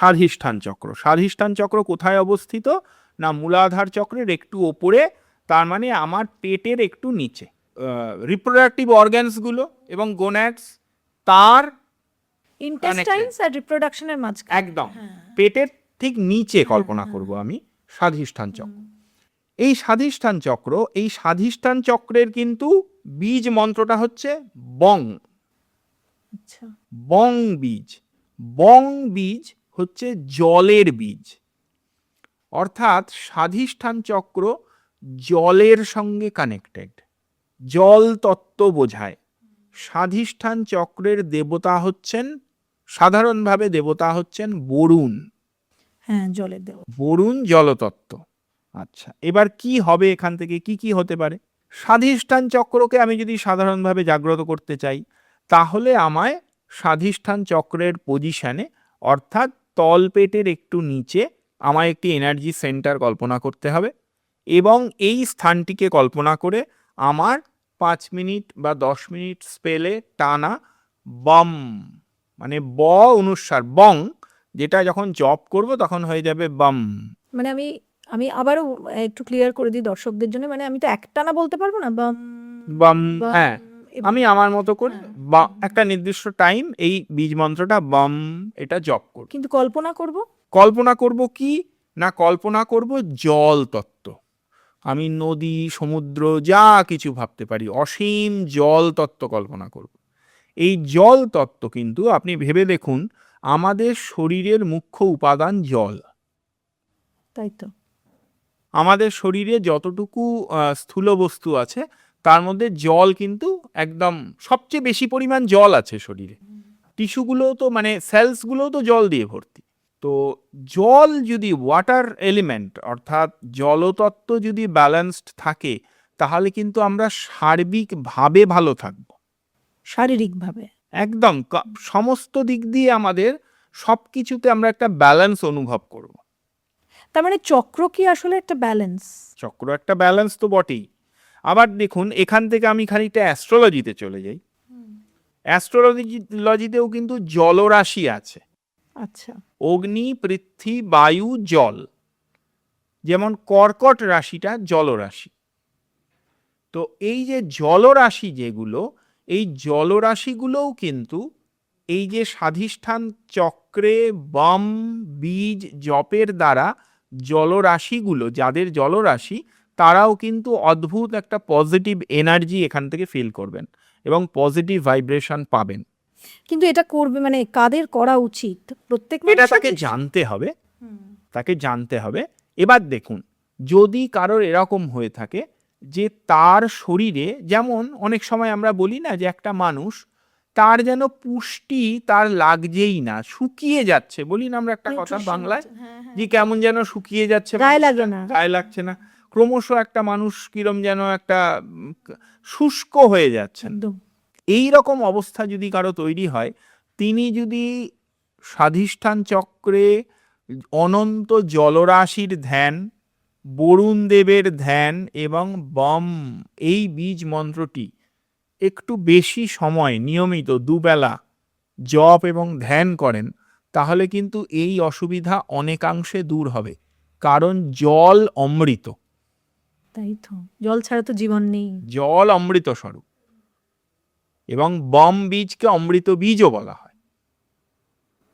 স্বাধিষ্ঠান চক্র কোথায় অবস্থিত না, মূলাধার চক্রের একটু ওপরে, তার মানে আমার পেটের একটু নিচে। রিপ্রোডাক্টিভ অর্গানসগুলো এবং গোনাডস, তার ইন্টেস্টাইনস আর রিপ্রোডাকশনের মাঝখানে, একদম পেটের ঠিক নিচে কল্পনা করব আমি স্বাধিষ্ঠান চক্র। এই স্বাধিষ্ঠান চক্রের কিন্তু বীজ মন্ত্রটা হচ্ছে বং। বং বীজ হচ্ছে জলের বীজ, অর্থাৎ স্বাধিষ্ঠান চক্র জলের সঙ্গে কানেক্টেড। জল তত্ত্ব বোঝায়। স্বাধিষ্ঠান চক্রের দেবতা হচ্ছেন, সাধারণভাবে দেবতা হচ্ছেন বরুণ। হ্যাঁ, জলের দেবতা। বরুণ জলতত্ত্ব। আচ্ছা, এবার কি হবে এখান থেকে, কি কি হতে পারে? স্বাধিষ্ঠান চক্রকে আমি যদি সাধারণভাবে জাগ্রত করতে চাই, তাহলে আমায় স্বাধিষ্ঠান চক্রের পজিশনে, অর্থাৎ তলপেটের একটু নিচে আমায় একটি এনার্জি সেন্টার কল্পনা করতে হবে, এবং এই স্থানটিকে কল্পনা করে আমার 5 মিনিট বা 10 মিনিট স্পেলে টানা বম, মানে ব অনুস্বার বং, যেটা যখন জপ করব তখন হয়ে যাবে বাম। মানে আমি আমি আবারও একটু ক্লিয়ার করে দিই দর্শকদের জন্য, মানে আমি তো একটানা বলতে পারবো না, বাম বাম, বাম, হ্যাঁ, এ- আমি আমার মতো করে হ্যাঁ, বা একটা নির্দিষ্ট টাইম এই বীজ মন্ত্রটা বাম এটা জপ করব। কিন্তু কল্পনা করব কল্পনা করব কি না, কল্পনা করব জল তত্ত্ব। আমি নদী, সমুদ্র যা কিছু ভাবতে পারি, অসীম জল তত্ত্ব কল্পনা করব। এই জল তত্ত্ব কিন্তু আপনি ভেবে দেখুন, আমাদের শরীরের মুখ্য উপাদান জল। তাই তো। আমাদের শরীরে যতটুকু স্থূল বস্তু আছে তার মধ্যে জল কিন্তু একদম সবচেয়ে বেশি পরিমাণ জল আছে শরীরে। টিস্যুগুলো তো মানে সেলসগুলো তো জল দিয়ে ভর্তি। তো জল যদি ওয়াটার এলিমেন্ট অর্থাৎ জলতত্ত্ব যদি ব্যালেন্সড থাকে, তাহলে কিন্তু আমরা সার্বিকভাবে ভালো থাকব। শারীরিকভাবে। একদম সমস্ত দিক দিয়ে আমাদের সব কিছুতে আমরা একটা ব্যালেন্স অনুভব করব। তার মানে চক্র কি আসলে একটা ব্যালেন্স? চক্র একটা ব্যালেন্স তো বটেই। আবার দেখুন, এখান থেকে আমি খানিকটা অ্যাস্ট্রোলজিতে চলে যাই। অ্যাস্ট্রোলজিতেও কিন্তু জলরাশি আছে। আচ্ছা। অগ্নি, পৃথ্বী, বায়ু, জল। যেমন কর্কট রাশিটা জলরাশি। তো এই যে জলরাশি যেগুলো, এই জলরাশিগুলোও কিন্তু এই যে স্বাধিষ্ঠান চক্রে বাম বীজ জপের দ্বারা জলরাশিগুলো, যাদের জলরাশি, তারাও কিন্তু অদ্ভুত একটা পজিটিভ এনার্জি এখান থেকে ফিল করবেন এবং পজিটিভ ভাইব্রেশন পাবেন। কিন্তু এটা করবে মানে কাদের করা উচিত? প্রত্যেক এটা মানুষের তাকে কি? জানতে হবে, তাকে জানতে হবে। এবার দেখুন, যদি কারোর এরকম হয়ে থাকে যে তার শরীরে, যেমন অনেক সময় আমরা বলি না যে একটা মানুষ তার যেন পুষ্টি তার লাগছেই না, শুকিয়ে যাচ্ছে, বলি না আমরা একটা কথা Nutrition বাংলায়, হচ্ছে, হ্যাঁ, হ্যাঁ। যে কেমন যেন শুকিয়ে যাচ্ছে, গায়ে মানুষটা, লাগে না। গায়ে লাগছে না, ক্রমশ একটা মানুষ কিরম যেন একটা শুষ্ক হয়ে যাচ্ছেন। একদম। এই রকম অবস্থা যদি কারো তৈরি হয়, তিনি যদি স্বাধিষ্ঠান চক্রে অনন্ত জলরাশির ধ্যান, বরুণ দেবের ধ্যান এবং বম এই বীজ মন্ত্রটি একটু বেশি সময় নিয়মিত দুবেলা জপ এবং ধ্যান করেন, তাহলে কিন্তু এই অসুবিধা অনেকাংশে দূর হবে। কারণ জল অমৃত। তাই তো, জল ছাড়া তো জীবন নেই। জল অমৃত স্বরূপ, এবং বম বীজকে অমৃত বীজও বলা হয়।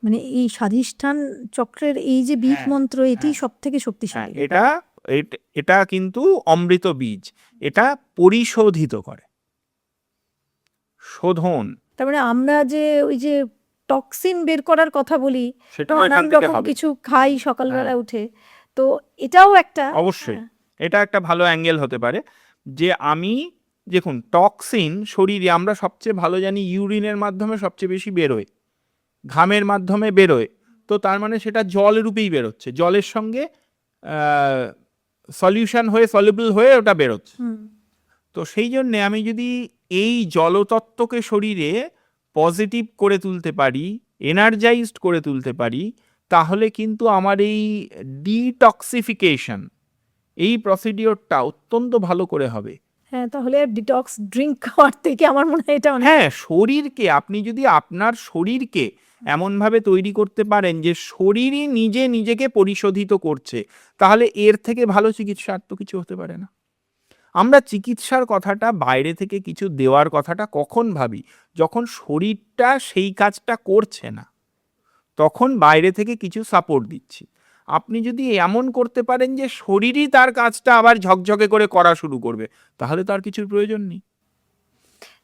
মানে এই স্বাধিষ্ঠান চক্রের এই যে বীজ হ্যাঁ, মন্ত্র, এটি হ্যাঁ। সব থেকে হ্যাঁ, শক্তিশালী। এটা কিন্তু অমৃত বীজ, এটা পরিশোধিত করে, শোধন। তার মানে আমরা যে ওই যে টক্সিন বের করার কথা বলি, সেটাও এখান নানান থেকে রকম হবে। কিছু খাই সকালবেলা হ্যাঁ। উঠে, তো এটাও একটা অবশ্যই এটা একটা ভালো অ্যাঙ্গেল হতে পারে। যে আমি দেখুন, টক্সিন শরীরে আমরা সবচেয়ে ভালো জানি ইউরিনের মাধ্যমে সবচেয়ে বেশি বেরোয়, ঘামের মাধ্যমে বেরোয়। তো তার মানে সেটা জল রূপেই বেরোচ্ছে, জলের সঙ্গে সলিউশন হয়ে, সলিউবল হয়ে ওটা বেরোচ্ছে। তো সেই জন্যে আমি যদি এই জলতত্ত্বকে শরীরে পজিটিভ করে তুলতে পারি, এনার্জাইজড করে তুলতে পারি, তাহলে কিন্তু আমার এই ডিটক্সিফিকেশন, এই প্রসিডিওরটা অত্যন্ত ভালো করে হবে। হ্যাঁ, তাহলে ডিটক্স ড্রিঙ্ক খাওয়ার থেকে আমার মনে হয় এটা অনেক। হ্যাঁ, শরীরকে আপনি যদি আপনার শরীরকে এমনভাবে তৈরি করতে পারেন যে শরীরই নিজে নিজেকে পরিশোধিত করছে, তাহলে এর থেকে ভালো চিকিৎসা আর তো কিছু হতে পারে না। আমরা চিকিৎসার কথাটা, বাইরে থেকে কিছু দেওয়ার কথাটা কখন ভাবি? যখন শরীরটা সেই কাজটা করছে না, তখন বাইরে থেকে কিছু সাপোর্ট দিচ্ছি। আপনি যদি এমন করতে পারেন যে শরীরই তার কাজটা আবার ঝকঝকে করে করা শুরু করবে, তাহলে তার কিছুর প্রয়োজন নেই।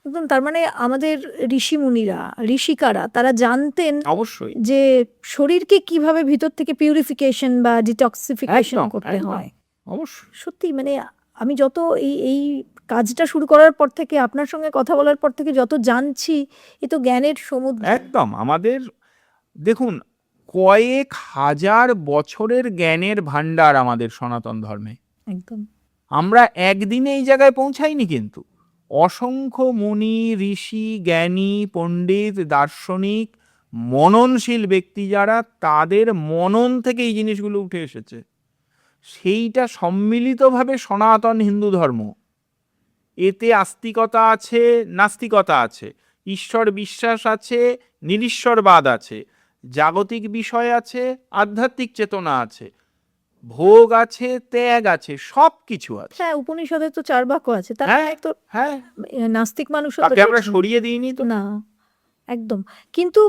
একদম। তার মানে আমাদের ঋষিমুনিরা, ঋষিকারা তারা জানতেন অবশ্যই, যে শরীরকে কিভাবে ভিতর থেকে পিউরিফিকেশন বা ডিটক্সিফিকেশন একদম, করতে একদম, হয়। অবশ্যই। সত্যি মানে আমি যত এই এই কাজটা শুরু করার পর থেকে, আপনার সঙ্গে কথা বলার পর থেকে যত জানছি, এ তো জ্ঞানের সমুদ্র। একদম আমাদের দেখুন কয়েক হাজার বছরের জ্ঞানের ভান্ডার আমাদের সনাতন ধর্মে। একদম। আমরা একদিনে এই জায়গায় পৌঁছাইনি, কিন্তু অসংখ্য মুনি ঋষি জ্ঞানী পণ্ডিত দার্শনিক মননশীল ব্যক্তি যারা, তাদের মনন থেকে এই জিনিসগুলো উঠে এসেছে। সেইটা সম্মিলিতভাবে সনাতন হিন্দু ধর্ম। এতে আস্তিকতা আছে, নাস্তিকতা আছে, ঈশ্বর বিশ্বাস আছে, নিরীশ্বরবাদ আছে, জাগতিক বিষয় আছে, আধ্যাত্মিক চেতনা আছে, ভোগ আছে, ত্যাগ আছে, সব কিছু আছে। হ্যাঁ, উপনিষদে তো 4 বাক্য আছে, তার হ্যাঁ, তো হ্যাঁ, নাস্তিক মানুষও তো তাকে আমরা ঠিক নেই। সরিয়ে দিইনি তো। না, একদম। কিন্তু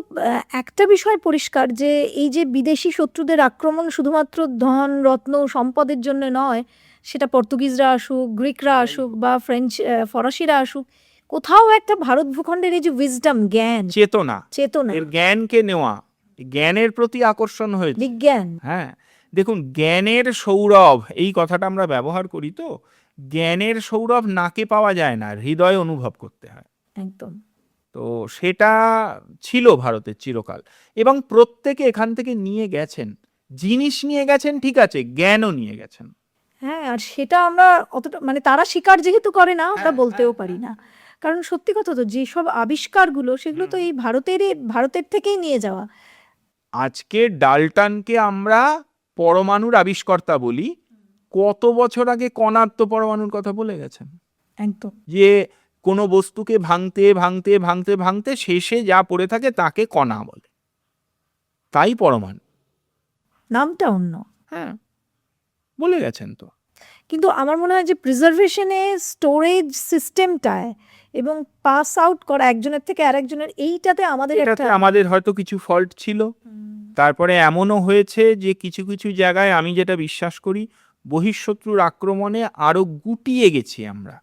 একটা বিষয় পরিষ্কার, যে এই যে বিদেশি শত্রুদের আক্রমণ শুধুমাত্র ধন রত্ন সম্পদের জন্য নয়, সেটা পর্তুগিজরা আসুক, গ্রিকরা আসুক, বা ফ্রেঞ্চ ফরাসিরা আসুক, কোথাও একটা ভারত ভূখণ্ডের এই যে উইজডম, জ্ঞান, চেতনা, চেতনা, এর জ্ঞানকে নেওয়া, জ্ঞানের প্রতি আকর্ষণ হয়েছে। বিজ্ঞান। হ্যাঁ, দেখুন জ্ঞানের সৌরভ, এই কথাটা আমরা ব্যবহার করি তো, জ্ঞানের সৌরভ নাকে পাওয়া যায় না, হৃদয়ে অনুভব করতে হয়। একদম। তো সেটা ছিল ভারতের চিরকাল, এবং প্রত্যেকে এখান থেকে নিয়ে গেছেন, জিনিস নিয়ে গেছেন, ঠিক আছে, জ্ঞানও নিয়ে গেছেন। হ্যাঁ, আর সেটা আমরা অতটা, মানে তারা স্বীকার যেহেতু করে না, আমরা বলতেও পারি না। কারণ সত্যি কথা তো, যেসব আবিষ্কারগুলো, সেগুলো তো এই ভারতের থেকেই নিয়ে যাওয়া। আজকে ডাল্টনকে আমরা পরমাণুর আবিষ্কর্তা বলি, কত বছর আগে কণাত্ম পরমাণুর কথা বলে গেছেন। একদম। যে কোনো বস্তুকে ভাঙতে ভাঙতে ভাঙতে ভাঙতে শেষে যা পড়ে থাকে তাকে কণা বলে, তাই পরমাণু। নামটা অন্য। হ্যাঁ, বলে গেছেন তো। কিন্তু আমার মনে হয় যে প্রিজার্ভেশনে, স্টোরেজ সিস্টেমটায়, এবং পাস আউট করা একজনের থেকে আরেকজনের, এইটাতে আমাদের এটাতে একটা আমাদের হয়তো কিছু ফল্ট ছিল। তারপরে এমনও হয়েছে যে কিছু কিছু জায়গায়, আমি যেটা বিশ্বাস করি, বহিঃশত্রুর আক্রমণে আরো গুটিয়ে গেছি আমরা,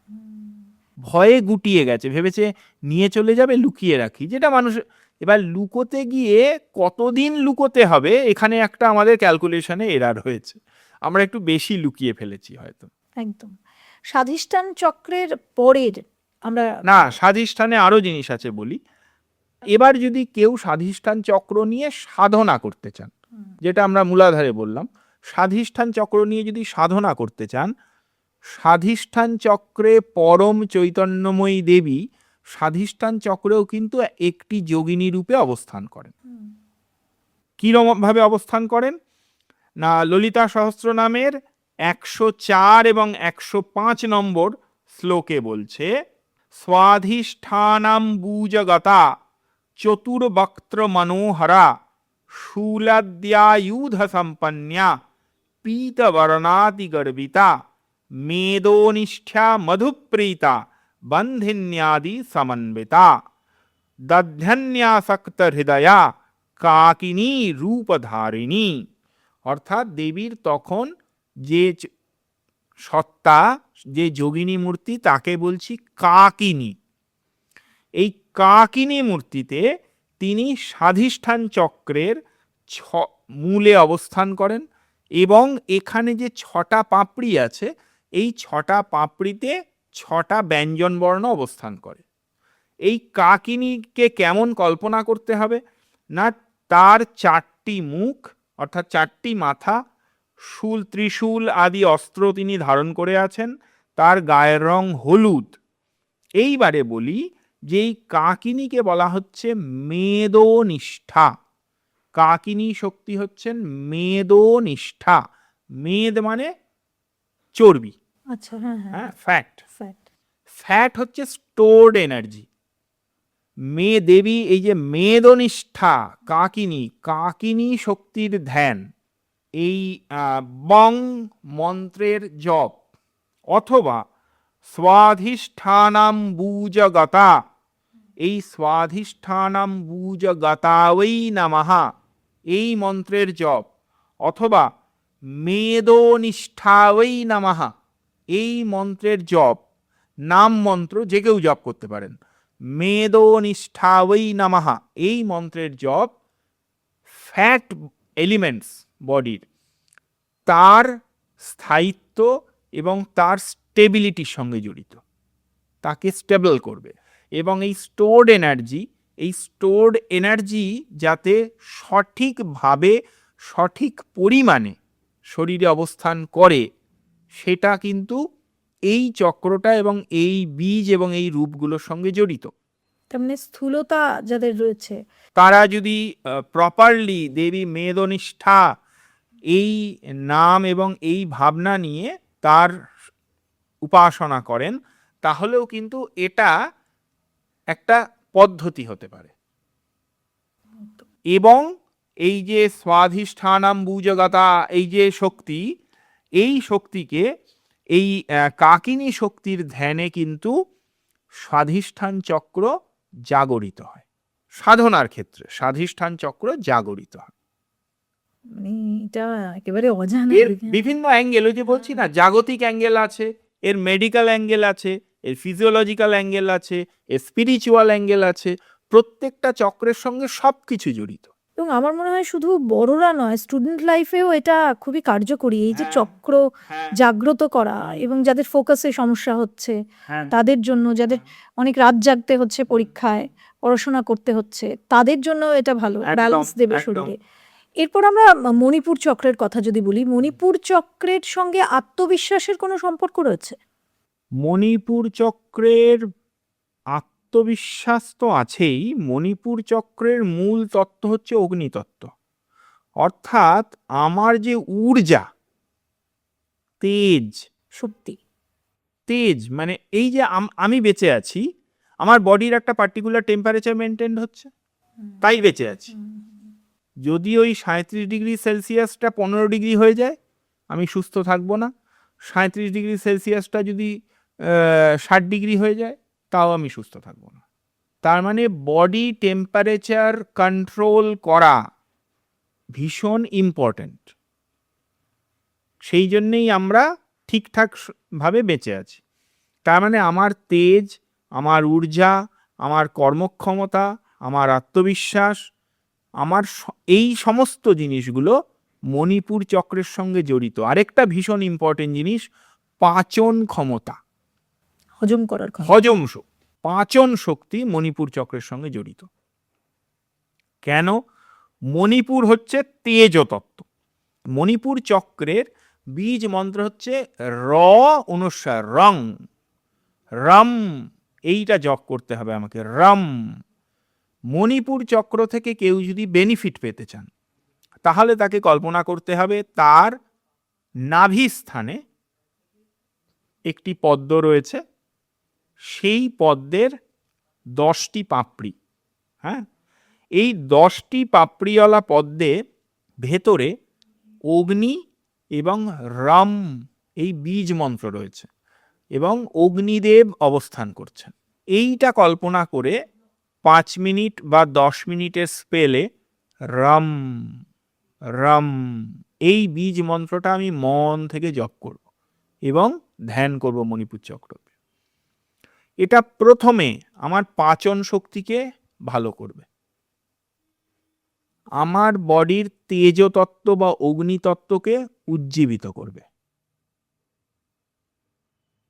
ভয়ে গুটিয়ে গেছে, ভেবেছে নিয়ে চলে যাবে, লুকিয়ে রাখি, যেটা মানুষ। এবার লুকোতে গিয়ে কতদিন লুকোতে হবে, এখানে একটা আমাদের ক্যালকুলেশনে এরার হয়েছে, আমরা একটু বেশি লুকিয়ে ফেলেছি হয়তো। একদম। স্বাধিষ্ঠান চক্রের পরের আমরা না, স্বাধিষ্ঠানে আরো জিনিস আছে বলি। এবার যদি কেউ স্বাধিষ্ঠান চক্র নিয়ে সাধনা করতে চান, যেটা আমরা মূলাধারে বললাম, স্বাধিষ্ঠান চক্র নিয়ে যদি সাধনা করতে চান, স্বাধিষ্ঠান চক্রে পরম চৈতন্যময়ী দেবী স্বাধিষ্ঠান চক্রেও কিন্তু একটি যোগিনী রূপে অবস্থান করেন। কিরকম ভাবে অবস্থান করেন না, ললিতা সহস্রনামের 104 এবং 105 নম্বর শ্লোকে বলছে, স্বাধিষ্ঠানাম্বুজগতা চতুর্বক্ত্র মনোহরা শূলাদ্যায়ুধ সম্পন্যা পীতবর্ণাতিগর্বিতা মেদোনিষ্ঠা মধুপ্রীতা বন্ধিন্যাদি সমন্বিতা দধ্যন্যাসক্ত হৃদয়া কাকিনী রূপধারিণী। অর্থাৎ দেবীর তখন যে সত্তা, যে যোগিনী মূর্তি, তাকে বলছি কাকিনী। এই কাকিনী মূর্তিতে তিনি স্বাধিষ্ঠান চক্রের মূলে অবস্থান করেন, এবং এখানে যে 6টা পাপড়ি আছে, এই 6টা পাপড়িতে 6টা ব্যঞ্জন বর্ণ অবস্থান করে। এই কাকিনীকে কেমন কল্পনা করতে হবে না, তার 4টি মুখ, অর্থাৎ 4টি মাথা, শূল ত্রিশূল আদি অস্ত্র তিনি ধারণ করে আছেন, তার গায়ের রং হলুদ। এইবারে বলি যে এই কাকিনীকে বলা হচ্ছে মেদোনিষ্ঠা। কাকিনী শক্তি হচ্ছেন মেদোনিষ্ঠা। মেদ মানে চর্বি। আচ্ছা, হ্যাঁ হ্যাঁ, ফ্যাট। ফ্যাট। ফ্যাট হচ্ছে স্টোরড এনার্জি। দেবী এই যে মেদনিষ্ঠা, কাকিনী শক্তির ধ্যান, এই বং মন্ত্রের জপ, অথবা স্বাধিষ্ঠানাম্বুজগতা, এই স্বাধিষ্ঠানাম্বুজগতাওই নমঃ, এই মন্ত্রের জপ, অথবা মেদোনিষ্ঠাওই নমঃ, এই মন্ত্রের জপ, নাম মন্ত্র যে কেউ জপ করতে পারেন, মেদোনিষ্ঠাওই নমঃ, এই মন্ত্রের জপ ফ্যাট এলিমেন্টস বডির, তার স্থায়িত্ব এবং তার স্টেবিলিটির সঙ্গে জড়িত। তাকে স্টেবল করবে। এবং এই স্টোরড এনার্জি যাতে সঠিকভাবে সঠিক পরিমাণে শরীরে অবস্থান করে, সেটা কিন্তু এই চক্রটা এবং এই বীজ এবং এই রূপগুলোর সঙ্গে জড়িত। তার মানে স্থূলতা যাদের রয়েছে, তারা যদি প্রপারলি দেবী মেদনিষ্ঠা এই নাম এবং এই ভাবনা নিয়ে তার উপাসনা করেন, তাহলেও কিন্তু এটা একটা পদ্ধতি হতে পারে। এবং এই যে স্বাধিষ্ঠানাম বুজগতা, এই যে শক্তি, এই শক্তিকে এই কাকিনী শক্তির ধ্যানে কিন্তু স্বাধিষ্ঠান চক্র জাগরিত হয়। সাধনার ক্ষেত্রে স্বাধিষ্ঠান চক্র জাগরিত হয়। মানে এটা একেবারে অজানা। এর বিভিন্ন অ্যাঙ্গেল, ওই যে বলছি না, জাগতিক অ্যাঙ্গেল আছে, এর মেডিকেল অ্যাঙ্গেল আছে, এর ফিজিওলজিক্যাল অ্যাঙ্গেল আছে, এর স্পিরিচুয়াল অ্যাঙ্গেল আছে। প্রত্যেকটা চক্রের সঙ্গে সব কিছু জড়িত। এবং আমার মনে হয় শুধু বড়রা নয়, স্টুডেন্ট লাইফেও এটা খুবই কার্যকরী, এই যে চক্র জাগ্রত করা, এবং যাদের ফোকাসে সমস্যা হচ্ছে তাদের জন্য, যাদের অনেক রাত জাগতে হচ্ছে পরীক্ষায়, পড়াশোনা করতে হচ্ছে, তাদের জন্য এটা ভালো ব্যালেন্স দেবে শরীরে। এরপর আমরা মণিপুর চক্রের কথা যদি বলি, মণিপুর চক্রের সঙ্গে আত্মবিশ্বাসের কোনো সম্পর্ক রয়েছে? মণিপুর চক্রের আত্মবিশ্বাস তো আছেই। মণিপুর চক্রের মূল তত্ত্ব হচ্ছে অগ্নিতত্ত্ব। অর্থাৎ আমার যে ঊর্জা, তেজ, তেজ মানে এই যে আমি বেঁচে আছি, আমার বডির একটা পার্টিকুলার টেম্পারেচার মেনটেন হচ্ছে, তাই বেঁচে আছি। যদি ওই 37 ডিগ্রি সেলসিয়াসটা 15 ডিগ্রি হয়ে যায়, আমি সুস্থ থাকবো না। 37 ডিগ্রি সেলসিয়াসটা যদি 60 ডিগ্রি হয়ে যায়, তাও আমি সুস্থ থাকবো না। তার মানে বডি টেম্পারেচার কন্ট্রোল করা ভীষণ ইম্পর্ট্যান্ট। সেই জন্যেই আমরা ঠিকঠাক ভাবে বেঁচে আছি। তার মানে আমার তেজ, আমার ঊর্জা, আমার কর্মক্ষমতা, আমার আত্মবিশ্বাস, আমার এই সমস্ত জিনিসগুলো মণিপুর চক্রের সঙ্গে জড়িত। আরেকটা ভীষণ ইম্পর্টেন্ট জিনিস, পাচন ক্ষমতা, হজম শক্তি, পাচন শক্তি মণিপুর চক্রের সঙ্গে জড়িত। কেন? মণিপুর হচ্ছে তেজতত্ত্ব। মণিপুর চক্রের বীজ মন্ত্র হচ্ছে র অনুস্বার রং, রম, এইটা জপ করতে হবে আমাকে, রম। মণিপুর চক্র থেকে কেউ যদি বেনিফিট পেতে চান, তাহলে তাকে কল্পনা করতে হবে তার নাভি স্থানে একটি পদ্ম রয়েছে, সেই পদ্মের 10টি পাপড়ি। হ্যাঁ, এই 10টি পাপড়িওয়ালা পদ্মে ভেতরে অগ্নি এবং রাম এই বীজ মন্ত্র রয়েছে, এবং অগ্নিদেব অবস্থান করছেন। এইটা কল্পনা করে 5 মিনিট বা 10 মিনিটের স্পেলে রাম রাম এই বীজ মন্ত্রটা আমি মন থেকে জপ করব এবং ধ্যান করব মণিপুর চক্র। এটা প্রথমে আমার পাচন শক্তিকে ভালো করবে, আমার বডির তেজতত্ত্ব বা অগ্নিতত্ত্বকে উজ্জীবিত করবে।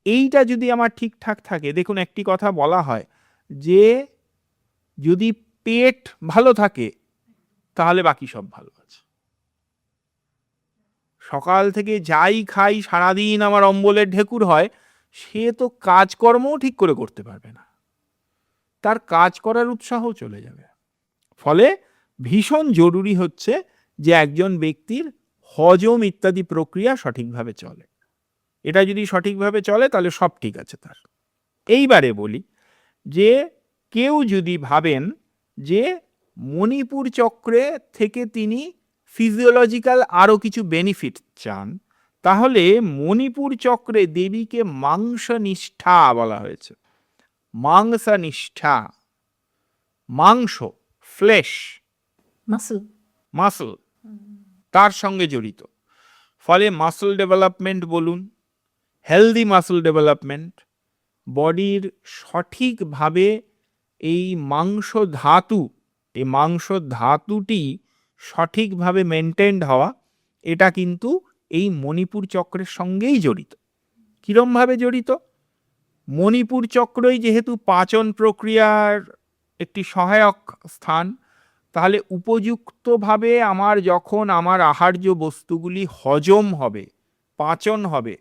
এইটা যদি আমার ঠিকঠাক থাকে, দেখুন একটি কথা বলা হয় যে যদি পেট ভালো থাকে তাহলে বাকি সব ভালো আছে। সকাল থেকে যাই খাই, সারাদিন আমার অম্বলের ঢেকুর হয়, সে তো কাজকর্মও ঠিক করে করতে পারবে না, তার কাজ করার উৎসাহ চলে যাবে। ফলে ভীষণ জরুরি হচ্ছে যে একজন ব্যক্তির হজম ইত্যাদি প্রক্রিয়া সঠিকভাবে চলে। এটা যদি সঠিকভাবে চলে তাহলে সব ঠিক আছে তার। এইবারে বলি যে কেউ যদি ভাবেন যে মণিপুর চক্রে থেকে তিনি ফিজিওলজিক্যাল আরও কিছু বেনিফিট চান, তাহলে মণিপুর চক্রে দেবীকে মাংসনিষ্ঠা বলা হয়েছে। মাংসনিষ্ঠা, মাংস, ফ্লেশ, মাসল তার সঙ্গে জড়িত। ফলে মাসল ডেভেলপমেন্ট বলুন, হেলদি মাসল ডেভেলপমেন্ট, বডির সঠিকভাবে এই মাংস ধাতুটি সঠিকভাবে মেনটেন্ড হওয়া, এটা কিন্তু এই মণিপুর চক্রের সঙ্গেই জড়িত। কিরমভাবে জড়িত? মণিপুর চক্রই যেহেতু পাচন প্রক্রিয়ার একটি সহায়ক স্থান, তাহলে উপযুক্তভাবে আমার যখন আমার আহার্য বস্তুগুলি হজম হবে, পাচন হবে,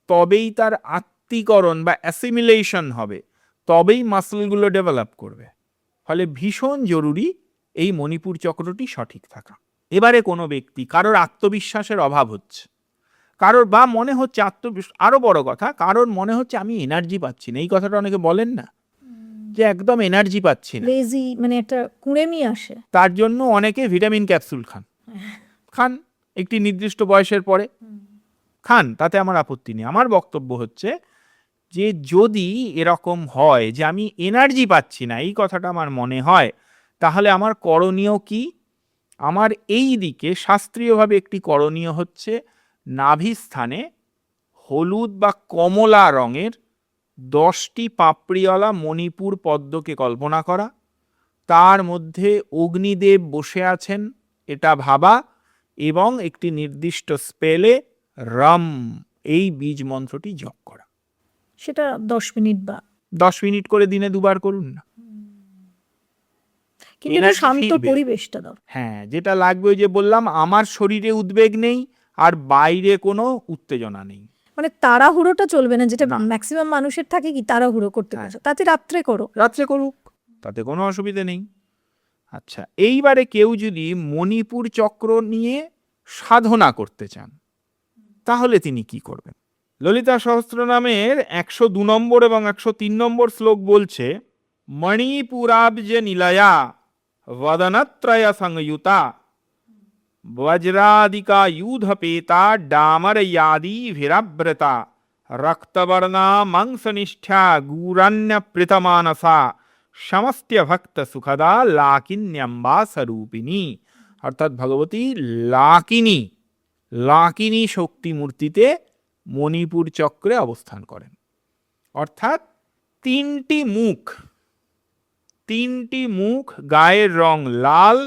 তবেই তার আত্তীকরণ বা অ্যাসিমিলেশন হবে, তবেই মাসলগুলো ডেভেলপ করবে। ফলে ভীষণ জরুরি এই মণিপুর চক্রটি সঠিক থাকা। এবারে কোনো ব্যক্তি কারোর আত্মবিশ্বাসের অভাব হচ্ছে, কারোর বা মনে হচ্ছে আত্মবিশ্বাস, আরো বড় কথা, কারোর মনে হচ্ছে আমি এনার্জি পাচ্ছি না, এই কথাটা অনেকে বলেন না, যে একদম এনার্জি পাচ্ছি না, লেজি, মানে একটা কুঁড়েমি আসে। তার জন্য অনেকে ভিটামিন ক্যাপসুল খান একটি নির্দিষ্ট বয়সের পরে খান, তাতে আমার আপত্তি নেই। আমার বক্তব্য হচ্ছে যে যদি এরকম হয় যে আমি এনার্জি পাচ্ছি না, এই কথাটা আমার মনে হয়, তাহলে আমার করণীয় কি? আমার এই দিকে শাস্ত্রীয়ভাবে একটি করণীয় হচ্ছে নাভিস্থানে হলুদ বা কমলা রঙের 10টি পাপড়িওয়ালা মণিপুর পদ্মকে কল্পনা করা, তার মধ্যে অগ্নিদেব বসে আছেন এটা ভাবা, এবং একটি নির্দিষ্ট স্পেলে রাম এই বীজ মন্ত্রটি জপ করা। সেটা 10 মিনিট বা 10 মিনিট করে দিনে 2বার করুন না। কিন্তু একটু Energy শান্ত ফিরবে। পরিবেশটা দাও। হ্যাঁ, যেটা লাগবে ওই যে বললাম, আমার শরীরে উদ্বেগ নেই আর বাইরে কোনো উত্তেজনা নেই। মানে তাড়াহুড়োটা চলবে না, যেটা না। ম্যাক্সিমাম মানুষের থাকে, কি তাড়াহুড়ো করতে হ্যাঁ। বসে, তাতে রাত্রে করো। রাত্রে করুক, তাতে কোনো অসুবিধে নেই। আচ্ছা, এইবারে কেউ যদি মণিপুর চক্র নিয়ে সাধনা করতে চান, তাহলে তিনি কি করবেন? ললিতা সহস্রনামের 102 নম্বর এবং 103 নম্বর শ্লোক বলছে, মণিপুরাব্জ নিলয়া বদনত্রয় সংযুতা বজ্রাদিকা ইউধপেতা ডামরয়াদি ভিরাব্রতা রক্তবর্ণা মাংসনিষ্ঠা গুরান্য প্রীতমানসা সমস্ত ভক্ত সুখদা লাকিন্যম্বা স্বরূপিণী। অর্থাৎ ভগবতী লাকিনী শক্তি মূর্তিতে মণিপুর চক্রে অবস্থান করেন। অর্থাৎ 3টি মুখ, গায়ের রং লাল,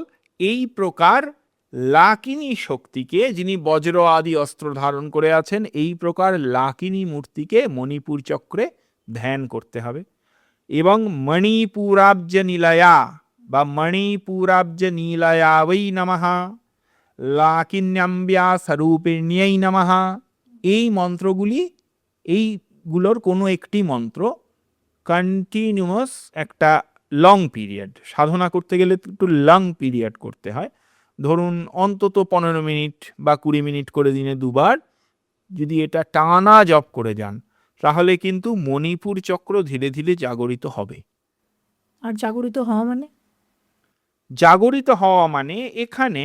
এই প্রকার লাকিনী শক্তিকে, যিনি বজ্র আদি অস্ত্র ধারণ করে আছেন, এই প্রকার লাকিনী মূর্তিকে মণিপুর চক্রে ধ্যান করতে হবে। এবং মণিপুরাব্জ নিলয়া বা মণিপুরাব্জ নীলয়া বৈ নমঃ, লাকিন্যাম্ব্যা স্বরূপিণ্যৈ নমঃ, এই মন্ত্রগুলি, এইগুলোর কোনো একটি মন্ত্র কন্টিনিউয়াস একটা লং পিরিয়ড, সাধনা করতে গেলে একটু লং পিরিয়ড করতে হয়, ধরুন অন্তত 15 মিনিট বা 20 মিনিট করে দিনে 2বার যদি এটা টানা জপ করে যান, তাহলে কিন্তু মণিপুর চক্র ধীরে ধীরে জাগরিত হবে। আর জাগরিত হওয়া মানে? জাগরিত হওয়া মানে এখানে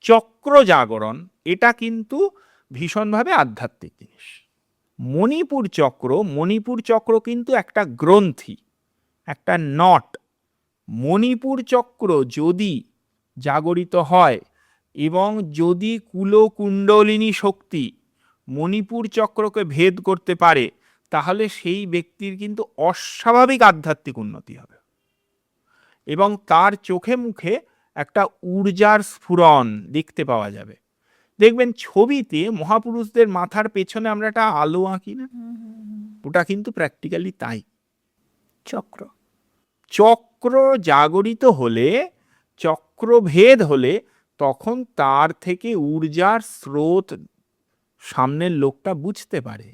চক্র জাগরণ, এটা কিন্তু ভীষণভাবে আধ্যাত্মিক জিনিস। মণিপুর চক্র কিন্তু একটা গ্রন্থি, একটা নট। মণিপুর চক্র যদি জাগরিত হয় এবং যদি কুলকুণ্ডলিনী শক্তি মণিপুর চক্রকে ভেদ করতে পারে, তাহলে সেই ব্যক্তির কিন্তু অস্বাভাবিক আধ্যাত্মিক উন্নতি হবে এবং তার চোখে মুখে একটা ঊর্জার স্ফুরণ দেখতে পাওয়া যাবে। দেখবেন ছবিতে মহাপুরুষদের মাথার পেছনে আমরা একটা আলো আঁকি না, ওটা কিন্তু প্র্যাকটিক্যালি তাই। চক্র জাগরিত হলে, চক্রভেদ হলে, তখন তার থেকে ঊর্জার স্রোত সামনের লোকটা বুঝতে পারে।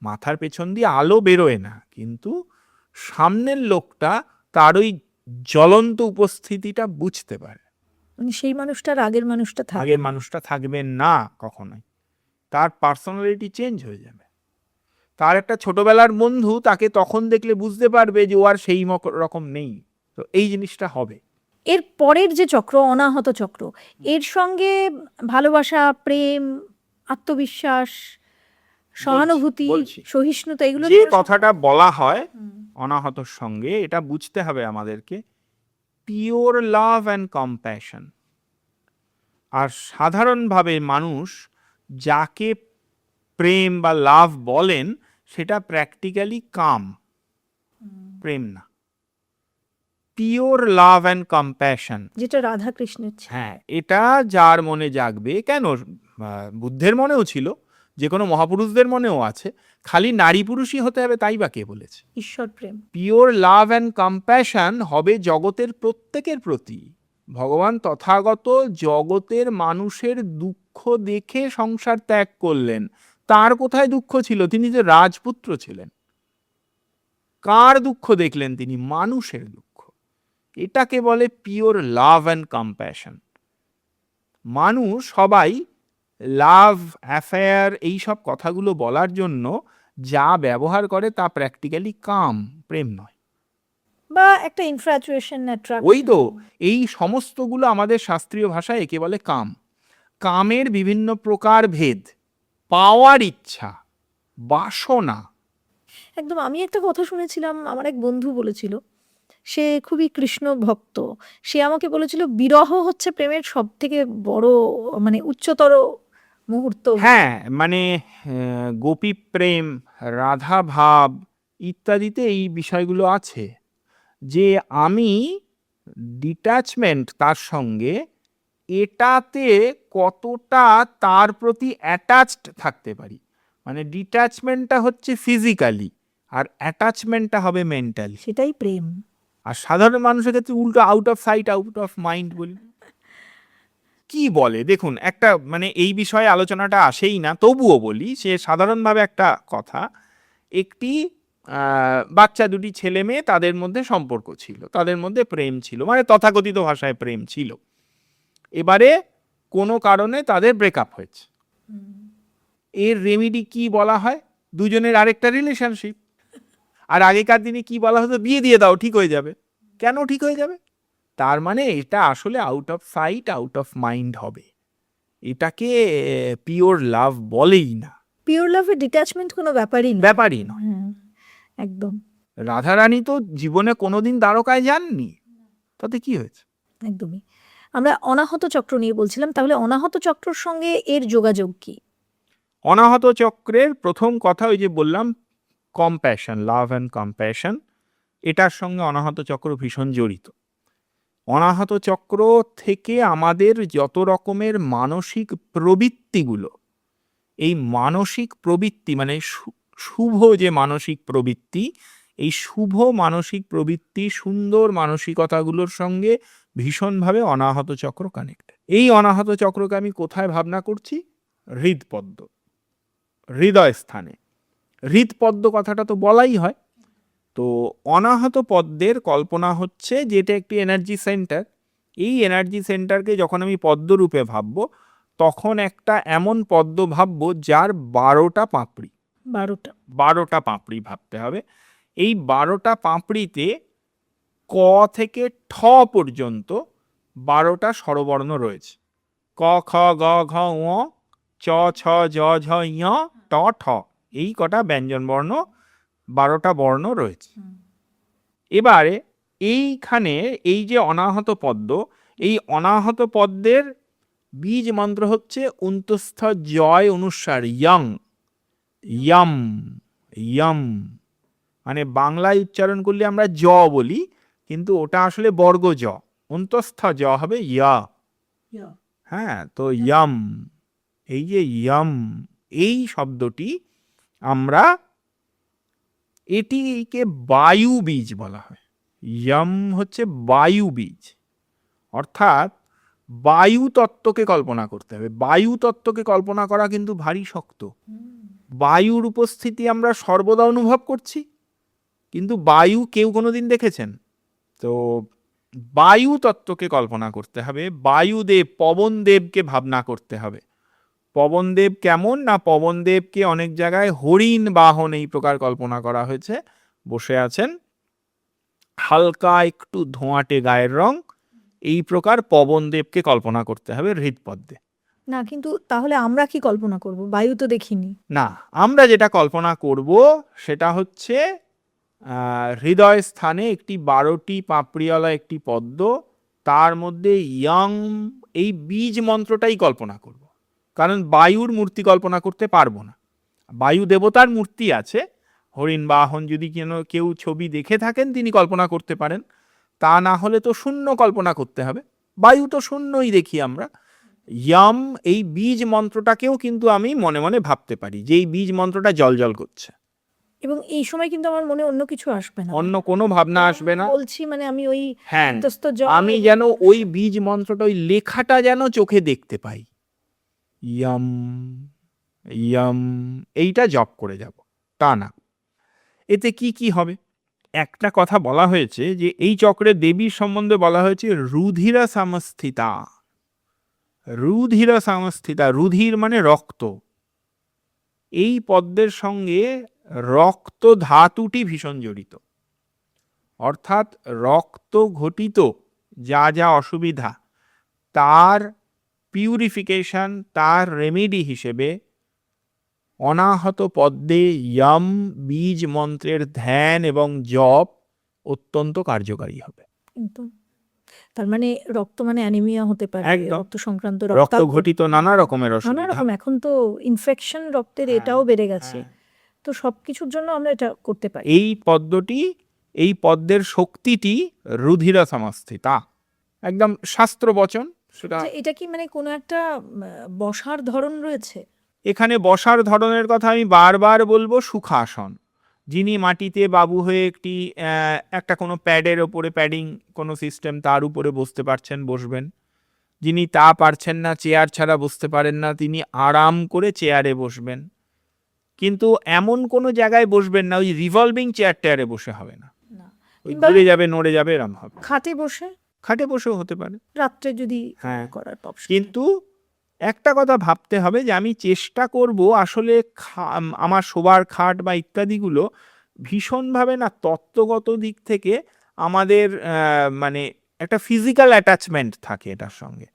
মাথার পেছন দিয়ে আলো বেরোয় না, কিন্তু সামনের লোকটা তার ওই জ্বলন্ত উপস্থিতিটা বুঝতে পারে। মানে সেই মানুষটার আগের মানুষটা থাকবে না কখনোই, তার পার্সোনালিটি চেঞ্জ হয়ে যাবে। তার একটা ছোটবেলার বন্ধু, তাকে তখন দেখলে বুঝতে পারবে যে ও আর সেই রকম নেই। তো এই জিনিসটা হবে। এর পরের যে চক্র, অনাহত চক্র, এর সঙ্গে ভালোবাসা, প্রেম, আত্মবিশ্বাস, সহানুভূতি, বলছি। সহিষ্ণুতা, এগুলো যে কথাটা বলা হয় অনাহতর সঙ্গে, এটা বুঝতে হবে আমাদেরকে, পিওর লাভ অ্যান্ড কম্প্যাশন। আর সাধারণভাবে মানুষ যাকে প্রেম বা লাভ বলেন, সেটা প্র্যাকটিক্যালি কাম, প্রেম না। পিওর লাভ অ্যান্ড কম্প্যাশন, যেটা রাধা কৃষ্ণের ছিল। হ্যাঁ, এটা যার মনে জাগবে, কেন বুদ্ধের মনেও ছিল, যে কোনো মহাপুরুষদের মনেও আছে, খালি নারী পুরুষই হতে হবে তাই বা কে বলেছে? ঈশ্বর প্রেম। পিওর লাভ অ্যান্ড কম্প্যাশন হবে জগতের প্রত্যেকের প্রতি। ভগবান তথাগত জগতের মানুষের দুঃখ দেখে সংসার ত্যাগ করলেন। তার কোথায় দুঃখ ছিল? তিনি যে রাজপুত্র ছিলেন। কার দুঃখ দেখলেন তিনি? মানুষের দুঃখ। এটাকে বলে পিওর লাভ অ্যান্ড কম্প্যাশন। মানুষ সবাই লাভ, অ্যাফেয়ার, এইসব কথাগুলো বলার জন্য যা ব্যবহার করে তা প্র্যাকটিক্যালি কাম, প্রেম নয়। বা একটা ইনফ্যাচুয়েশন, ওই তো, এই সমস্তগুলো আমাদের শাস্ত্রীয় ভাষায় একে বলে কাম। কামের বিভিন্ন প্রকার ভেদ, পাওয়ার ইচ্ছা, বাসনা। একদম। আমি একটা কথা শুনেছিলাম, আমার এক বন্ধু বলেছিল, সে খুবই কৃষ্ণ ভক্ত। সে আমাকে বলেছিল বিরহ হচ্ছে প্রেমের সব থেকে বড়, মানে উচ্চতর মুহূর্ত। হ্যাঁ, মানে গোপী প্রেম, রাধা ভাব ইত্যাদিতে এই বিষয়গুলো আছে যে আমি ডিট্যাচমেন্ট তার সঙ্গে, এটাতে কতটা তার প্রতি অ্যাটাচড থাকতে পারি। মানে ডিট্যাচমেন্টটা হচ্ছে ফিজিক্যালি, আর অ্যাটাচমেন্টটা হবে মেন্টালি। সেটাই প্রেম। আর সাধারণ মানুষের ক্ষেত্রে উল্টো, out of sight out of mind বলি। কি বলে দেখুন, একটা মানে এই বিষয়ে আলোচনাটা আসেই না, তবুও বলি, সে সাধারণভাবে একটা কথা। একটি বাচ্চা, দুটি ছেলে মেয়ে, তাদের মধ্যে সম্পর্ক ছিল, তাদের মধ্যে প্রেম ছিল, মানে তথাকথিত ভাষায় প্রেম ছিল। এবারে কোনো কারণে তাদের ব্রেকআপ হয়েছে। এর রেমিডি কি বলা হয়? দুজনের আরেকটা রিলেশনশিপ। আর আগেকার দিনে কি বলা হতো? বিয়ে দিয়ে দাও, ঠিক হয়ে যাবে। কেন ঠিক হয়ে যাবে? তার মানে এটা আসলে out of sight out of mind হবে। এটাকে পিওর লাভ বলেই না। পিওর লাভে ডিট্যাচমেন্ট কোনো ব্যাপারই না। ব্যাপারই নয়। একদম। রাধারানী তো জীবনে কোনোদিন দ্বারকায় যাননি, তাতে কি হয়েছে? একদমই। আমরা অনাহত চক্র নিয়ে বলছিলাম, তাহলে অনাহত চক্রর সঙ্গে এর যোগাযোগ কি? অনাহত চক্রের প্রথম কথা ওই যে বললাম, কম্প্যাশন, লাভ অ্যান্ড কম্প্যাশন, এটার সঙ্গে অনাহত চক্র ভীষণ জড়িত। অনাহত চক্র থেকে আমাদের যত রকমের মানসিক প্রবৃত্তিগুলো, এই মানসিক প্রবৃত্তি মানে শুভ যে মানসিক প্রবৃত্তি, এই শুভ মানসিক প্রবৃত্তি, সুন্দর মানসিকতাগুলোর সঙ্গে ভীষণভাবে অনাহত চক্র কানেক্ট। এই অনাহত চক্রকে আমি কোথায় ভাবনা করছি? হৃদপদ্ম, হৃদয় স্থানে। হৃদপদ্ম কথাটা তো বলাই হয়। তো অনাহত পদ্মের কল্পনা হচ্ছে যে এটা একটি এনার্জি সেন্টার। এই এনার্জি সেন্টারকে যখন আমি পদ্মরূপে ভাববো, তখন একটা এমন পদ্ম ভাববো যার 12টা পাপড়ি। 12টা পাপড়ি ভাবতে হবে। এই 12টা পাপড়িতে ক থেকে ঠ পর্যন্ত 12টা স্বরবর্ণ রয়েছে। ক, খ, গ, ঘ, ঙ, চ, ছ, জ, ঝ, ঞ, ট, ঠ, এই কটা ব্যঞ্জন বর্ণ, 12টা বর্ণ রয়েছে। এবারে এইখানে এই যে অনাহত পদ্ম, এই অনাহত পদ্মের বীজ মন্ত্র হচ্ছে অন্তঃস্থ জয় অনুসার ইয়ং, ইয়ম, ইয়ম। মানে বাংলায় উচ্চারণ করলে আমরা জ বলি, কিন্তু ওটা আসলে বর্গ জ, অন্তঃস্থ জ হবে ইয়া। হ্যাঁ, তো ইয়ম, এই যে ইয়ম, এই শব্দটি আমরা, এটিকে বায়ু বীজ বলা হয়। ইয়ম হচ্ছে বায়ু বীজ, অর্থাৎ বায়ু তত্ত্বকে কল্পনা করতে হবে। বায়ু তত্ত্বকে কল্পনা করা কিন্তু ভারী শক্ত। বায়ুর উপস্থিতি আমরা সর্বদা অনুভব করছি, কিন্তু বায়ু কেউ কোনোদিন দেখেছেন? তো বায়ু তত্ত্বকে কল্পনা করতে হবে। বায়ুদেব, পবনদেবকে ভাবনা করতে হবে। পবনদেব কেমন? না, পবনদেবকে অনেক জায়গায় হরিণ বাহন এই প্রকার কল্পনা করা হয়েছে, বসে আছেন, হালকা একটু ধোঁয়াটে গায়ের রং, এই প্রকার পবনদেবকে কল্পনা করতে হবে হৃদপদ্মে। না, কিন্তু তাহলে আমরা কি কল্পনা করব? বায়ু তো দেখিনি। না, আমরা যেটা কল্পনা করব সেটা হচ্ছে হৃদয় স্থানে একটি 12টি পাপড়িওয়ালা একটি পদ্ম, তার মধ্যে ইয়ং, এই বীজ মন্ত্রটাই কল্পনা করব। কারণ বায়ুর মূর্তি কল্পনা করতে পারবো না। বায়ু দেবতার মূর্তি আছে, হরিণ বাহন যদি কেউ ছবি দেখে থাকেন তিনি কল্পনা করতে পারেন, তা না হলে তো শূন্য কল্পনা করতে হবে। বায়ু তো শূন্যই দেখি আমরা, ইয়াম এই বীজ মন্ত্রটাকেও কিন্তু আমি মনে মনে ভাবতে পারি যে এই বীজ মন্ত্রটা জল করছে, এবং এই সময় কিন্তু আমার মনে অন্য কিছু আসবে না, অন্য কোনো ভাবনা আসবে না। বলছি মানে আমি ওই হ্যাঁ, ইতস্ত জল আমি যেন ওই বীজ মন্ত্রটা, ওই লেখাটা যেন চোখে দেখতে পাই, ইয়াম ইয়াম, এইটা জপ করে যাব, তা না। এতে কি কি হবে? একটা কথা বলা হয়েছে যে এই চক্রে দেবীর সম্বন্ধে বলা হয়েছে রুধিরা সমস্থিতা। রুধিরা সমস্থিতা, রুধির মানে রক্ত। এই পদ্মের সঙ্গে রক্ত ধাতুটি ভীষণ জড়িত, অর্থাৎ রক্ত ঘটিত যা যা অসুবিধা তার পিউরিফিকেশন, তার রেমেডি হিসেবে অনাহত পদ্মে ইয়াম বীজ মন্ত্রের ধ্যান এবং জপ অত্যন্ত কার্যকারী হবে। একদম। তার মানে রক্ত মানে অ্যানিমিয়া হতে পারে, একদম। রক্ত সংক্রান্ত রক্ত ঘটিত নানা রকমের নানা অসুবিধা। রকম, এখন তো ইনফেকশন রক্তের হ্যাঁ, এটাও বেড়ে গেছে, হ্যাঁ। তো সবকিছুর জন্য আমরা এটা করতে পারি। এই পদ্মটি, এই পদ্মের শক্তিটি রুধিরা সমস্থিতা, একদম শাস্ত্র বচন সেটা। আচ্ছা, এটা কি মানে কোনো একটা বসার ধরন রয়েছে? এখানে বসার ধরনের কথা আমি বারবার বলবো, সুখাসন। যিনি মাটিতে বাবু হয়ে একটা কোনো প্যাডের ওপরে, প্যাডিং কোনো সিস্টেম তার উপরে বসতে পারছেন, বসবেন। যিনি তা পারছেন না, চেয়ার ছাড়া বসতে পারেন না, তিনি আরাম করে চেয়ারে বসবেন। কিন্তু এমন কোনো জায়গায় বসবেন না ওই রিভলভিং চেয়ার টেয়ারে বসে হবে না, না, ওই ঘুরে যাবে, নড়ে যাবে, এরম হবে। খাটে বসে, খাটে বসেও হতে পারে রাত্রে যদি হ্যাঁ করার অপশন। কিন্তু একটা কথা ভাবতে হবে যে আমি চেষ্টা করব আসলে আমার শোবার খাট বা ইত্যাদিগুলো ভীষণভাবে না তত্ত্বগত দিক থেকে আমাদের মানে একটা ফিজিক্যাল অ্যাটাচমেন্ট থাকে এটার সঙ্গে,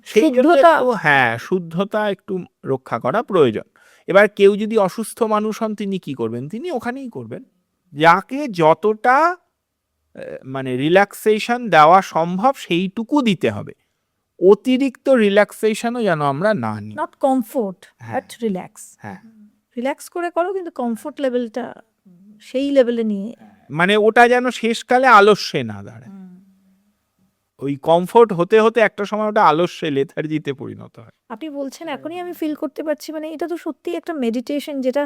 সেই জন্য শুদ্ধতা। হ্যাঁ, শুদ্ধতা একটু রক্ষা করা প্রয়োজন। এবার কেউ যদি অসুস্থ মানুষ হন, তিনি কি করবেন? তিনি ওখানেই করবেন। যাকে যতটা মানে রিল্যাক্সেশন দেওয়া সম্ভব সেইটুকু দিতে হবে, অতিরিক্ত রিল্যাক্সেশনও যেন আমরা না নিই। নট কমফোর্ট হ্যাঁ। But relax. হ্যাঁ, রিল্যাক্স করে করো, কিন্তু কমফোর্ট লেভেলটা সেই লেভেলে নিয়ে। মানে ওটা যেন শেষকালে আলস্যে না দাঁড়ায়। ওই কমফোর্ট হতে হতে একটা সময় ওটা আলস্যে, লেথার্জিতে পরিণত হয়। আপনি বলছেন এখনই আমি ফিল করতে পারছি, মানে এটা তো সত্যি একটা মেডিটেশন, যেটা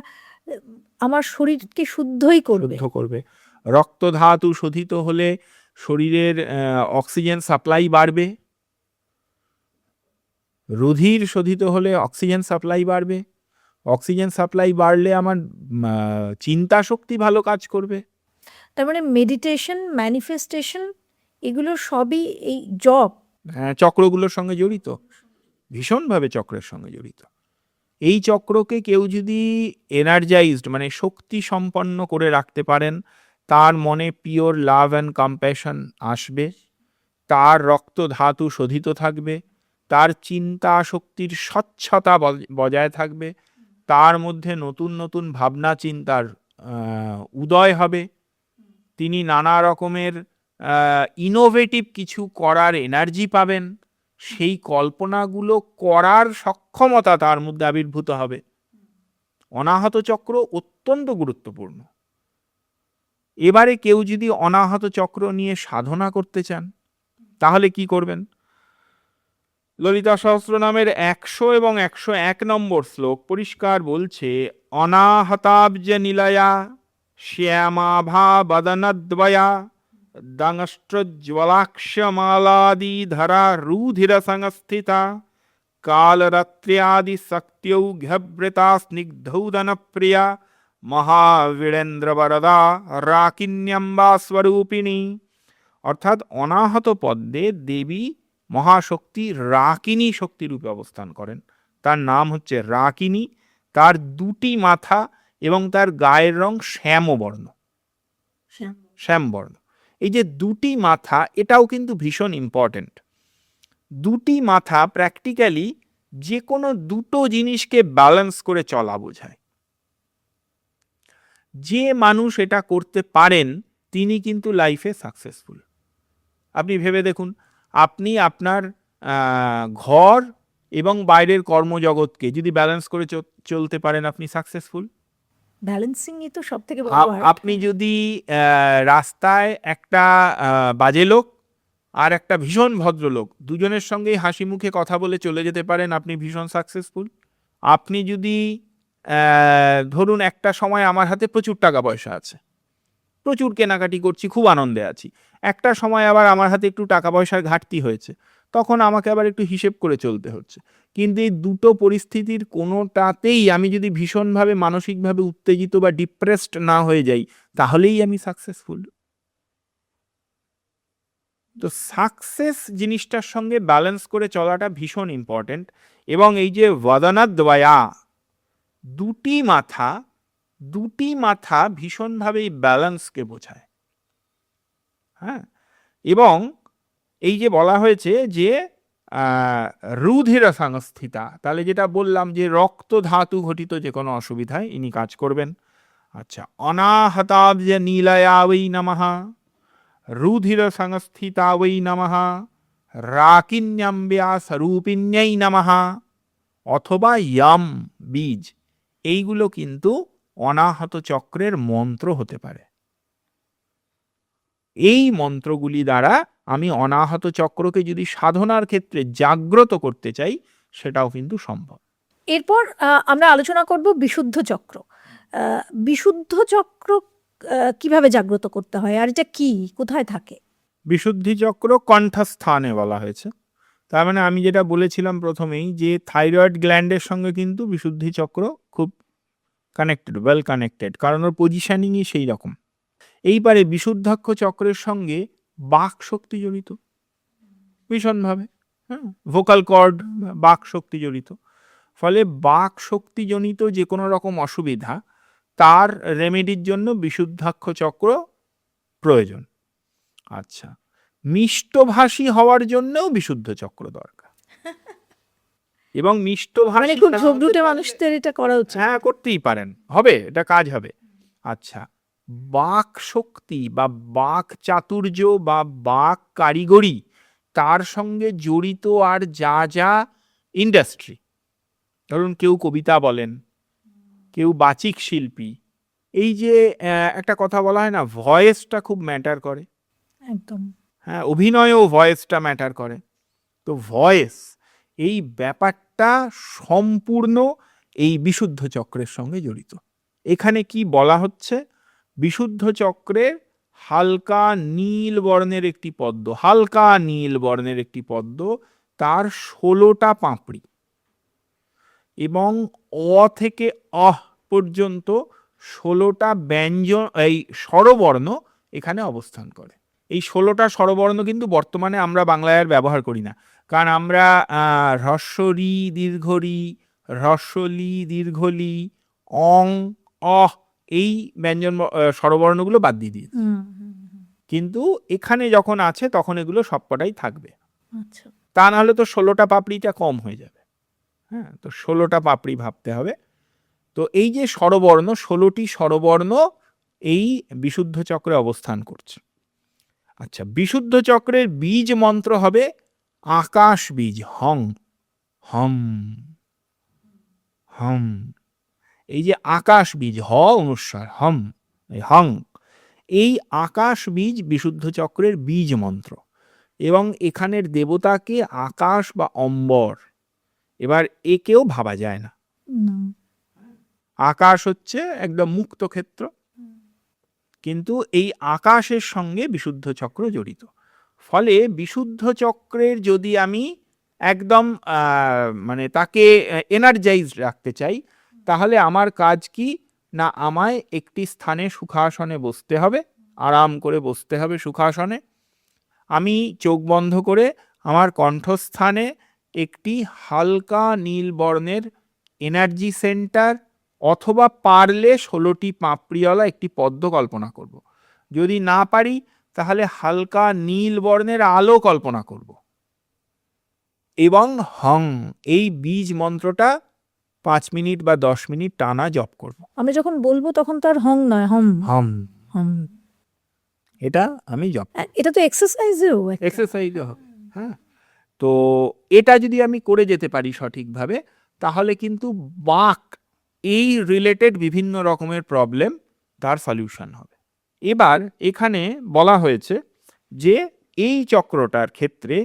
আমার শরীরকে শুদ্ধই করবে। শুদ্ধ করবে। রক্ত ধাতু শোধিত হলে শরীরের অক্সিজেন সাপ্লাই বাড়বে, রুধির শোধিত হলে অক্সিজেন সাপ্লাই বাড়বে, অক্সিজেন সাপ্লাই বাড়লে আমার চিন্তা শক্তি ভালো কাজ করবে। তার মানে মেডিটেশন, ম্যানিফেস্টেশন, এগুলো সবই এই জব চক্রগুলোর সঙ্গে জড়িত, ভীষণভাবে চক্রের সঙ্গে জড়িত। এই চক্রকে কেউ যদি এনার্জাইজড মানে শক্তি সম্পন্ন করে রাখতে পারেন, তার মনে পিওর লাভ অ্যান্ড কম্প্যাশন আসবে, তার রক্ত ধাতু শোধিত থাকবে, তার চিন্তা শক্তির স্বচ্ছতা বজায় থাকবে, তার মধ্যে নতুন নতুন ভাবনা চিন্তার উদয় হবে, তিনি নানা রকমের ইনোভেটিভ কিছু করার এনার্জি পাবেন, সেই কল্পনাগুলো করার সক্ষমতা তার মধ্যে আবির্ভূত হবে। অনাহত চক্র অত্যন্ত গুরুত্বপূর্ণ। এবারে কেউ যদি অনাহত চক্র নিয়ে সাধনা করতে চান, তাহলে কি করবেন? ললিতা সহস্রনামের 100 এবং 101 নম্বর শ্লোক পরিষ্কার বলছে, অনাহতাব্জ নিলয়া শ্যামাভা বদনদ্বয়া দংষ্ট্রজ্বলাক্ষমালাদি ধরা রুধির সংস্থিতা কালরাত্র্যাদি শক্ত্যৌঘ্যবৃতা স্নিগ্ধৌদন প্রিয়া মহাবীরেন্দ্র বরদা রাকিন্যম্বা স্বরূপিণী। অর্থাৎ অনাহত পদ্মে দেবী মহাশক্তি রাকিনী শক্তিরূপে অবস্থান করেন। তার নাম হচ্ছে রাকিনী, তার দুটি মাথা এবং তার গায়ের রং শ্যামবর্ণ, শ্যামবর্ণ। এই যে দুটি মাথা, এটাও কিন্তু ভীষণ ইম্পর্টেন্ট। দুটি মাথা প্র্যাকটিক্যালি যে কোনো দুটো জিনিসকে ব্যালেন্স করে চলা বোঝায়। যে মানুষ এটা করতে পারেন তিনি কিন্তু লাইফে সাকসেসফুল। আপনি ভেবে দেখুন, আপনি আপনার ঘর এবং বাইরের কর্মজগৎকে যদি ব্যালেন্স করে চলতে পারেন, আপনি সাকসেসফুল। ব্যালেন্সিংই তো সব থেকে বড় আর্ট। আপনি যদি রাস্তায় একটা বাজে লোক আর একটা ভীষণ ভদ্রলোক, দুজনের সঙ্গেই হাসি মুখে কথা বলে চলে যেতে পারেন, আপনি ভীষণ সাকসেসফুল। আপনি যদি ধরুন একটা সময় আমার হাতে প্রচুর টাকা পয়সা আছে, প্রচুর কেনাকাটি করছি, খুব আনন্দে আছি, একটা সময় আবার আমার হাতে একটু টাকা পয়সার ঘাটতি হয়েছে, তখন আমাকে আবার একটু হিসেব করে চলতে হচ্ছে। কিন্তু এই দুটো পরিস্থিতির কোনোটাতেই আমি যদি ভীষণভাবে মানসিকভাবে উত্তেজিত বা ডিপ্রেসড না হয়ে যাই, তাহলেই আমি সাকসেসফুল। তো সাকসেস জিনিসটার সঙ্গে ব্যালেন্স করে চলাটা ভীষণ ইম্পর্টেন্ট। এবং এই যে বদনাদ্বয়া, দুটি মাথা ভীষণভাবে এই ব্যালেন্সকে বোঝায়। হ্যাঁ, এবং এই যে বলা হয়েছে যে রুধির সংস্থিতা, তাহলে যেটা বললাম যে রক্ত ধাতু ঘটিত যে কোনো অসুবিধায় ইনি কাজ করবেন। আচ্ছা, অনাহতাব্জ নীলয়া বৈ নমঃ, রুধির সংস্থিতা বৈ নমঃ, রাকিন্যাম্ব্যা স্বরূপিণ্যৈ নমঃ, অথবা ইয়াম বীজ, এইগুলো কিন্তু অনাহত চক্রের মন্ত্র হতে পারে। এই মন্ত্রগুলি দ্বারা আমি অনাহত চক্রকে যদি সাধনার ক্ষেত্রে জাগ্রত করতে চাই, সেটাও কিন্তু সম্ভব। এরপর আমরা আলোচনা করব বিশুদ্ধ চক্র। বিশুদ্ধ চক্র কিভাবে জাগ্রত করতে হয়, আর এটা কি, কোথায় থাকে? বিশুদ্ধি চক্র কণ্ঠস্থানে বলা হয়েছে। তার মানে আমি যেটা বলেছিলাম প্রথমেই, যে থাইরয়েড গ্ল্যান্ডের সঙ্গে কিন্তু বিশুদ্ধি চক্র খুব কানেক্টেড, ওয়েল কানেক্টেড, কারণ ওর পজিশনিংই সেই রকম। এইবারে বিশুদ্ধাক্ষ চক্রের সঙ্গে বাক শক্তি জড়িত ভীষণভাবে। হ্যাঁ, ভোকাল কর্ড, বাক শক্তি জড়িত। ফলে বাক শক্তিজনিত যে কোনো রকম অসুবিধা, তার রেমেডির জন্য বিশুদ্ধাক্ষ চক্র প্রয়োজন। আচ্ছা, মিষ্টভাষী হওয়ার জন্যও বিশুদ্ধ চক্র দরকার। এবং মানে মিষ্টভাষী খুব ঝগড়ুটে মানুষদের এটা করা উচিত। হ্যাঁ, করতেই পারেন, হবে, এটা কাজ হবে। আচ্ছা, বাক শক্তি বা বাক চাতুর্য বা বাক কারিগরি, তার সঙ্গে জড়িত আর যা যা ইন্ডাস্ট্রি, ধরুন কেউ কবিতা বলেন, কেউ বাচিক শিল্পী, এই যে একটা কথা বলা হয় না, ভয়েসটা খুব ম্যাটার করে। একদম। হ্যাঁ, অভিনয়ও ভয়েসটা ম্যাটার করে। তো ভয়েস, এই ব্যাপারটা সম্পূর্ণ এই বিশুদ্ধ চক্রের সঙ্গে জড়িত। এখানে কি বলা হচ্ছে, বিশুদ্ধ চক্রের হালকা নীল বর্ণের একটি পদ্ম, হালকা নীল বর্ণের একটি পদ্ম, তার 16টা পাপড়ি, এবং অ থেকে অহ পর্যন্ত 16টা ব্যঞ্জন, এই স্বরবর্ণ এখানে অবস্থান করে। এই 16টা স্বরবর্ণ কিন্তু বর্তমানে আমরা বাংলায় আর ব্যবহার করি না, কারণ আমরা হ্রস্বরি দীর্ঘরি, হ্রস্বলি দীর্ঘলি, অং অহ, এই ব্যঞ্জন স্বরবর্ণগুলো বাদ দিয়ে দিয়েছি। কিন্তু এখানে যখন আছে তখন এগুলো সবকটাই থাকবে। আচ্ছা, তা নাহলে তো 16টা পাপড়িটা কম হয়ে যাবে। হ্যাঁ, তো 16টা পাপড়ি ভাবতে হবে। তো এই যে স্বরবর্ণ, 16টি স্বরবর্ণ এই বিশুদ্ধ চক্রে অবস্থান করছে। আচ্ছা, বিশুদ্ধ চক্রের বীজ মন্ত্র হবে আকাশ বীজ, হং হম হম। এই যে আকাশ বীজ, হ অনুস্বার, হম, হং, এই আকাশ বীজ বিশুদ্ধ চক্রের বীজ মন্ত্র। এবং এখানের দেবতাকে আকাশ বা অম্বর, এবার একেও ভাবা যায় না। আকাশ হচ্ছে একদম মুক্ত ক্ষেত্র, কিন্তু এই আকাশের সঙ্গে বিশুদ্ধ চক্র জড়িত। ফলে বিশুদ্ধ চক্রের যদি আমি একদম মানে তাকে এনার্জাইজ রাখতে চাই, তাহলে আমার কাজ কি না, আমায় একটি স্থানে সুখাসনে বসতে হবে, আরাম করে বসতে হবে সুখাসনে। আমি চোখ বন্ধ করে আমার কণ্ঠস্থানে একটি হালকা নীল বর্ণের এনার্জি সেন্টার, অথবা পারলে 16টি পাপড়িওয়ালা একটি পদ্ম কল্পনা করব। যদি না পারি তাহলে হালকা নীল বর্ণের আলো কল্পনা করব, এবং হং, এই বীজ মন্ত্রটা 5 মিনিট বা 10 মিনিট টানা জপ করব। আমি যখন বলবো তখন তার হং নয়, হম হম, হম। এটা আমি জপ, এটা তো এক্সারসাইজও, এক্সারসাইজও হবে। হ্যাঁ, তো এটা যদি আমি করে যেতে পারি সঠিকভাবে, তাহলে কিন্তু বাক এই রিলেটেড বিভিন্ন রকমের প্রবলেম, তার সলিউশন হবে। এবার এখানে বলা হয়েছে যে এই চক্রটার ক্ষেত্রে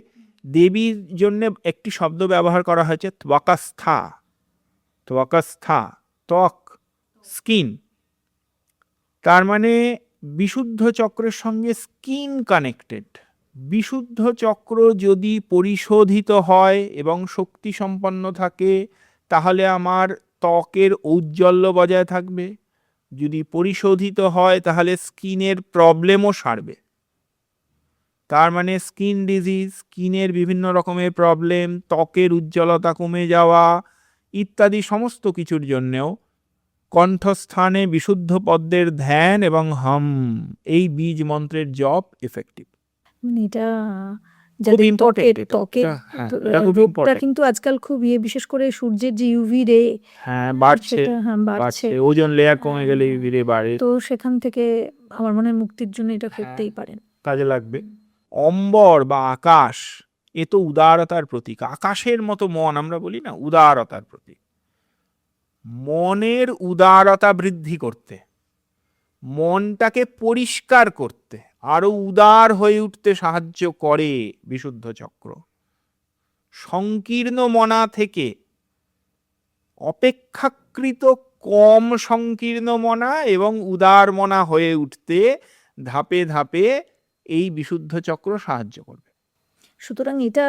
দেবীর জন্য একটি শব্দ ব্যবহার করা হয়েছে ত্বকস্থা। ত্বকস্থা, ত্বক, স্কিন। তার মানে বিশুদ্ধ চক্রের সঙ্গে স্কিন কানেক্টেড। বিশুদ্ধ চক্র যদি পরিশোধিত হয় এবং শক্তি সম্পন্ন থাকে তাহলে আমার ত্বকের ঔজ্জ্বল্য বজায় থাকবে। যদি পরিশোধিত হয় তাহলে স্কিনের প্রবলেমও সারবে। তার মানে স্কিন ডিজিজ, স্কিনের বিভিন্ন রকমের প্রবলেম, ত্বকের উজ্জ্বলতা কমে যাওয়া ইত্যাদি সমস্ত কিছুর জন্যেও কণ্ঠস্থানে বিশুদ্ধ পদ্মের ধ্যান এবং হম এই বীজ মন্ত্রের জপ এফেক্টিভ। মানে এটা খুব যাদের ইম্পর্টেন্ট ত্বকের হ্যাঁ, এটা খুব রোগটা ইম্পর্টেন্ট। কিন্তু আজকাল খুব বিশেষ করে সূর্যের যে ইউভি রে হ্যাঁ, বাড়ছে সেটা বাড়ছে। বাড়ছে, ওজন লেয়ার কমে গেলে ধীরে বাড়ে, তো সেখান থেকে আমার মনে হয় মুক্তির জন্য এটা করতেই পারেন। কাজে লাগবে। অম্বর বা আকাশ, এ তো উদারতার প্রতীক। আকাশের মতো মন আমরা বলি না, উদারতার প্রতীক। মনের উদারতা বৃদ্ধি করতে, মনটাকে পরিষ্কার করতে, আরো উদার হয়ে উঠতে সাহায্য করে বিশুদ্ধ চক্র। সংকীর্ণ মনা থেকে অপেক্ষাকৃত কম সংকীর্ণ মনা এবং উদার মনা হয়ে উঠতে ধাপে ধাপে এই বিশুদ্ধ চক্র সাহায্য করবে। সুতরাং এটা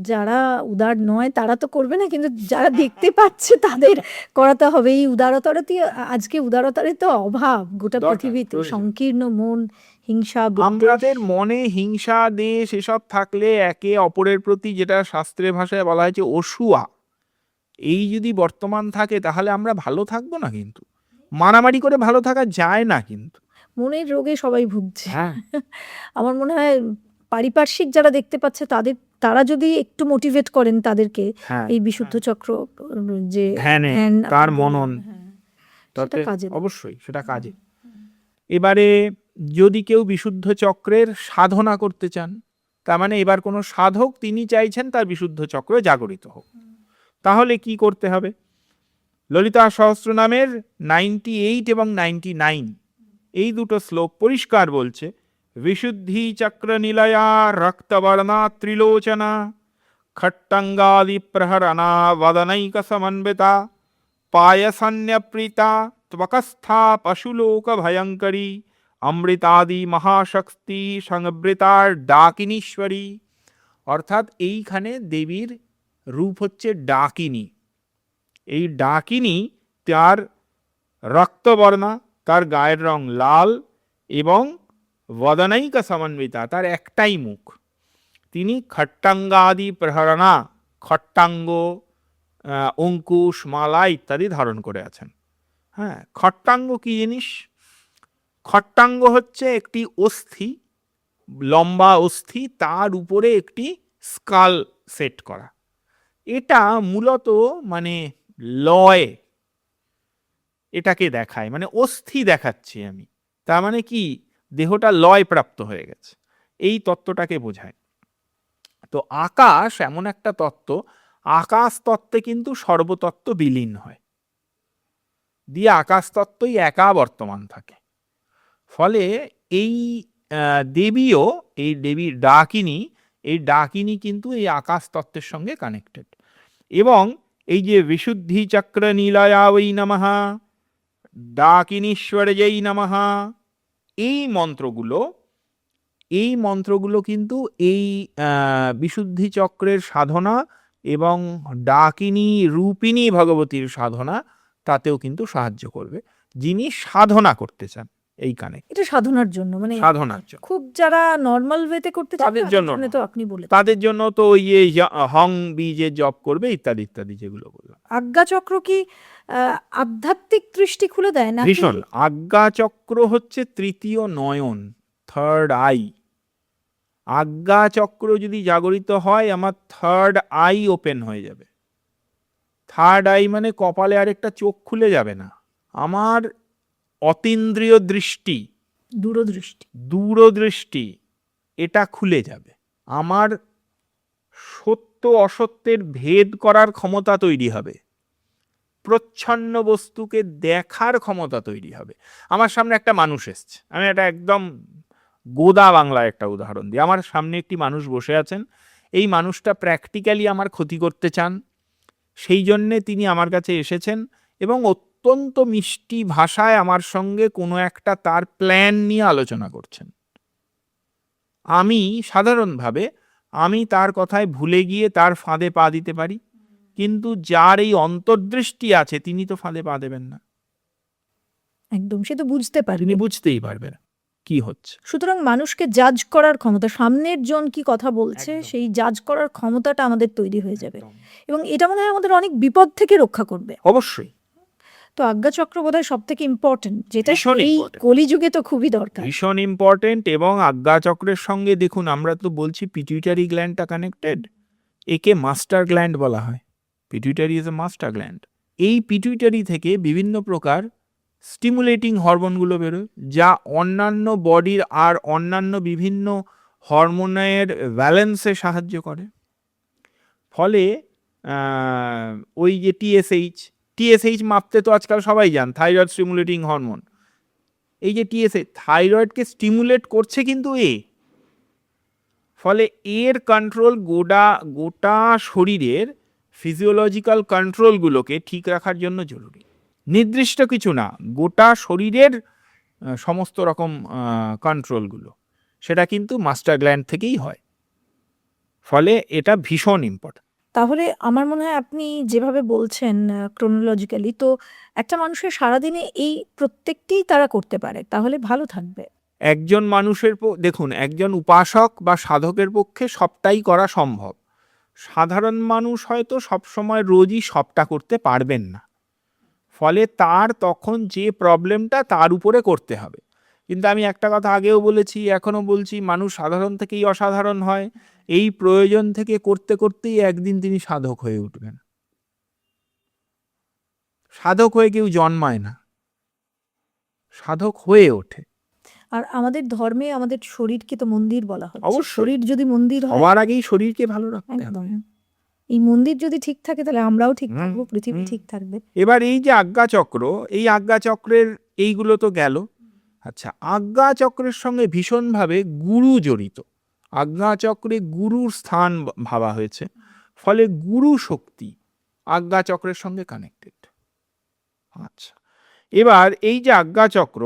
যারা উদার নয় তারা তো করবে না, কিন্তু যারা দেখতে পাচ্ছে তাদের করাতে হবে। এই উদারতারই আজকে উদারতারই তো অভাব গোটা দরকার, পৃথিবীতে। প্রয়োজন। সংকীর্ণ মন, হিংসা, বিদ্বেষ। আমাদের মনে হিংসা, দেশ এসব থাকলে একে অপরের প্রতি, যেটা শাস্ত্রের ভাষায় বলা হয়েছে অসূয়া, এই যদি বর্তমান থাকে তাহলে আমরা ভালো থাকবো না। কিন্তু মারামারি করে ভালো থাকা যায় না কিন্তু। মনের রোগে সবাই ভুগছে। হ্যাঁ, আমার মনে হয় পারিপার্শ্বিক যারা দেখতে পাচ্ছে তারা যদি একটু মোটিভেট করেন তাদেরকে হ্যাঁ, এই বিশুদ্ধ চক্র যে ধ্যানে, ধ্যান, তার মনন, হ্যাঁ, তাতে সেটা কাজে দেয়। অবশ্যই সেটা কাজে। এবারে যদি কেউ বিশুদ্ধ চক্রের সাধনা করতে চান, তার মানে এবার কোনো সাধক তিনি চাইছেন তার বিশুদ্ধ চক্র জাগরিত হোক, তাহলে কি করতে হবে? ললিতা সহস্রনামের 98 এবং 99 এই দুটো শ্লোক পরিষ্কার বলছে, বিশুদ্ধি চক্র নিলয়া রক্তবর্ণা ত্রিলোচনা খট্টঙ্গাদি প্রহরণা বদনৈক সমন্বিতা পায়সন্যপ্রীতা ত্বকস্থা পশুলোক ভয়ঙ্করী অমৃতাদি মহাশক্তি সংবৃতার ডাকিনীশ্বরী। অর্থাৎ এইখানে দেবীর রূপ হচ্ছে ডাকিনী। এই ডাকিনী তার রক্তবর্ণা, তার গায়ের রং লাল, এবং বদনৈক সমন্বিতা, তার একটাই মুখ। তিনি খট্টাঙ্গাদি প্রহরণা, খট্টাঙ্গ, অঙ্কুশ, মালা ইত্যাদি ধারণ করে আছেন। হ্যাঁ, খট্টাঙ্গ কি জিনিস? খট্টাঙ্গ হচ্ছে একটি অস্থি, লম্বা অস্থি, তার উপরে একটি স্কাল সেট করা। এটা মূলত মানে লয়, এটাকে দেখায়, মানে অস্থি দেখাচ্ছি আমি, তার মানে কি দেহটা লয় প্রাপ্ত হয়ে গেছে, এই তত্ত্বটাকে বোঝায়। তো আকাশ এমন একটা তত্ত্ব, আকাশ তত্ত্বে কিন্তু সর্বতত্ত্ব বিলীন হয়, দিয়ে আকাশ তত্ত্বই একা বর্তমান থাকে। ফলে এই দেবীও, এই দেবীর ডাকিনী, এই ডাকিনী কিন্তু এই আকাশ তত্ত্বের সঙ্গে কানেক্টেড। এবং এই যে বিশুদ্ধি চক্র নীলায়া বৈ নমঃ, ডাকিনীশ্বর্যৈ নমঃ, এই মন্ত্রগুলো কিন্তু এই বিশুদ্ধি চক্রের সাধনা এবং ডাকিনী রূপিণী ভগবতীর সাধনা, তাতেও কিন্তু সাহায্য করবে যিনি সাধনা করতে চান। এই কানে এটা সাধনার জন্য, মানে সাধনার জন্য, খুব যারা নর্মাল ওয়েতে করতে চান তাদের জন্য তো আপনি বলে তাদের জন্য তো ওই হং বীজে জপ করবে ইত্যাদি ইত্যাদি যেগুলো বললাম। আজ্ঞা চক্র কি আধ্যাত্মিক দৃষ্টি খুলে দেয় না? ভীষণ। আজ্ঞা চক্র হচ্ছে তৃতীয় নয়ন, থার্ড আই। আজ্ঞা চক্র যদি জাগরিত হয় আমার থার্ড আই ওপেন হয়ে যাবে। থার্ড আই মানে কপালে আরেকটা চোখ খুলে যাবে না, আমার অতীন্দ্রিয় দৃষ্টি, দূরদৃষ্টি এটা খুলে যাবে। আমার সত্য অসত্যের ভেদ করার ক্ষমতা তৈরি হবে, প্রচ্ছন্ন বস্তুকে দেখার ক্ষমতা তৈরি হবে। আমার সামনে একটা মানুষ এসছে, আমি এটা একদম গোদা বাংলায় একটা উদাহরণ দিই। আমার সামনে একটি মানুষ বসে আছেন, এই মানুষটা প্র্যাকটিক্যালি আমার ক্ষতি করতে চান, সেই জন্যে তিনি আমার কাছে এসেছেন এবং অত্যন্ত মিষ্টি ভাষায় আমার সঙ্গে কোনো একটা তার প্ল্যান নিয়ে আলোচনা করছেন। আমি সাধারণভাবে আমি তার কথায় ভুলে গিয়ে তার ফাঁদে পা দিতে পারি, কিন্তু যার এই অন্তর্দৃষ্টি আছে তিনি তো ফাঁদে পা দেবেন না, একদম, সে তো বুঝতে পারবে। তিনি বুঝতেই পারবে না কি হচ্ছে। সুতরাং মানুষকে জাজ করার ক্ষমতা, সামনের জন কি কথা বলছে একদম। সেই জাজ করার ক্ষমতাটা আমাদের তৈরি হয়ে যাবে, একদম। এবং এটা মনে হয় আমাদের অনেক বিপদ থেকে রক্ষা করবে। অবশ্যই তো আজ্ঞাচক্র বোধহয় সব থেকে ইম্পর্টেন্ট, যেটা ভীষণ এই important। কলিযুগে তো খুবই দরকার। ভীষণ ইম্পর্টেন্ট। এবং আজ্ঞাচক্রের সঙ্গে দেখুন, আমরা তো বলছি পিটুইটারি গ্ল্যান্ডটা কানেক্টেড, একে মাস্টার গ্ল্যান্ড বলা হয়। Pituitary is a master gland. এই পিটুইটারি থেকে বিভিন্ন প্রকার স্টিমুলেটিং হরমোনগুলো বেরোয়, যা অন্যান্য বডির আর অন্যান্য বিভিন্ন হরমোনের ব্যালেন্সে সাহায্য করে। ফলে ওই যে টিএসএইচ মাপতে তো আজকাল সবাই যান, থাইরয়েড স্টিমুলেটিং হরমোন। এই যে টিএসএইচ থাইরয়েডকে স্টিমুলেট করছে কিন্তু ফলে এর কন্ট্রোল গোটা শরীরের ফিজিওলজিক্যাল কন্ট্রোলগুলোকে ঠিক রাখার জন্য জরুরি। নির্দিষ্ট কিছু না, গোটা শরীরের সমস্ত রকম কন্ট্রোলগুলো, সেটা কিন্তু মাস্টার গ্ল্যান্ড থেকেই হয়। ফলে এটা ভীষণ ইম্পর্টেন্ট। তাহলে আমার মনে হয় আপনি যেভাবে বলছেন ক্রোনোলজিক্যালি, তো একটা মানুষের সারাদিনে এই প্রত্যেকটি তারা করতে পারে, তাহলে ভালো থাকবে। একজন মানুষের দেখুন, একজন উপাসক বা সাধকের পক্ষে সবটাই করা সম্ভব। সাধারণ মানুষ হয়তো সবসময় রোজই সবটা করতে পারবেন না, ফলে তার তখন যে প্রবলেমটা তার উপরে করতে হবে। কিন্তু আমি একটা কথা আগেও বলেছি, এখনো বলছি, মানুষ সাধারণ থেকেই অসাধারণ হয়। এই প্রয়োজন থেকে করতে করতেই একদিন তিনি সাধক হয়ে উঠবেন। সাধক হয়ে কেউ জন্মায় না, সাধক হয়ে ওঠে। আর আমাদের ধর্মে আমাদের শরীরকে তো মন্দির বলা হচ্ছে। অবশ্যই। শরীর যদি মন্দির হয়, সবার আগেই শরীরকে ভালো রাখতে হবে। একদম, এই মন্দির যদি ঠিক থাকে তাহলে আমরাও ঠিক হুম, থাকবো, পৃথিবী হুম। ঠিক থাকবে। এবার এই যে আজ্ঞাচক্র, এই আজ্ঞাচক্রের এইগুলো তো গেল। আচ্ছা, আজ্ঞাচক্রের সঙ্গে ভীষণভাবে গুরু জড়িত। আজ্ঞাচক্রে গুরুর স্থান ভাবা হয়েছে, ফলে গুরু শক্তি আজ্ঞাচক্রের সঙ্গে কানেক্টেড। আচ্ছা, এবার এই যে আজ্ঞাচক্র,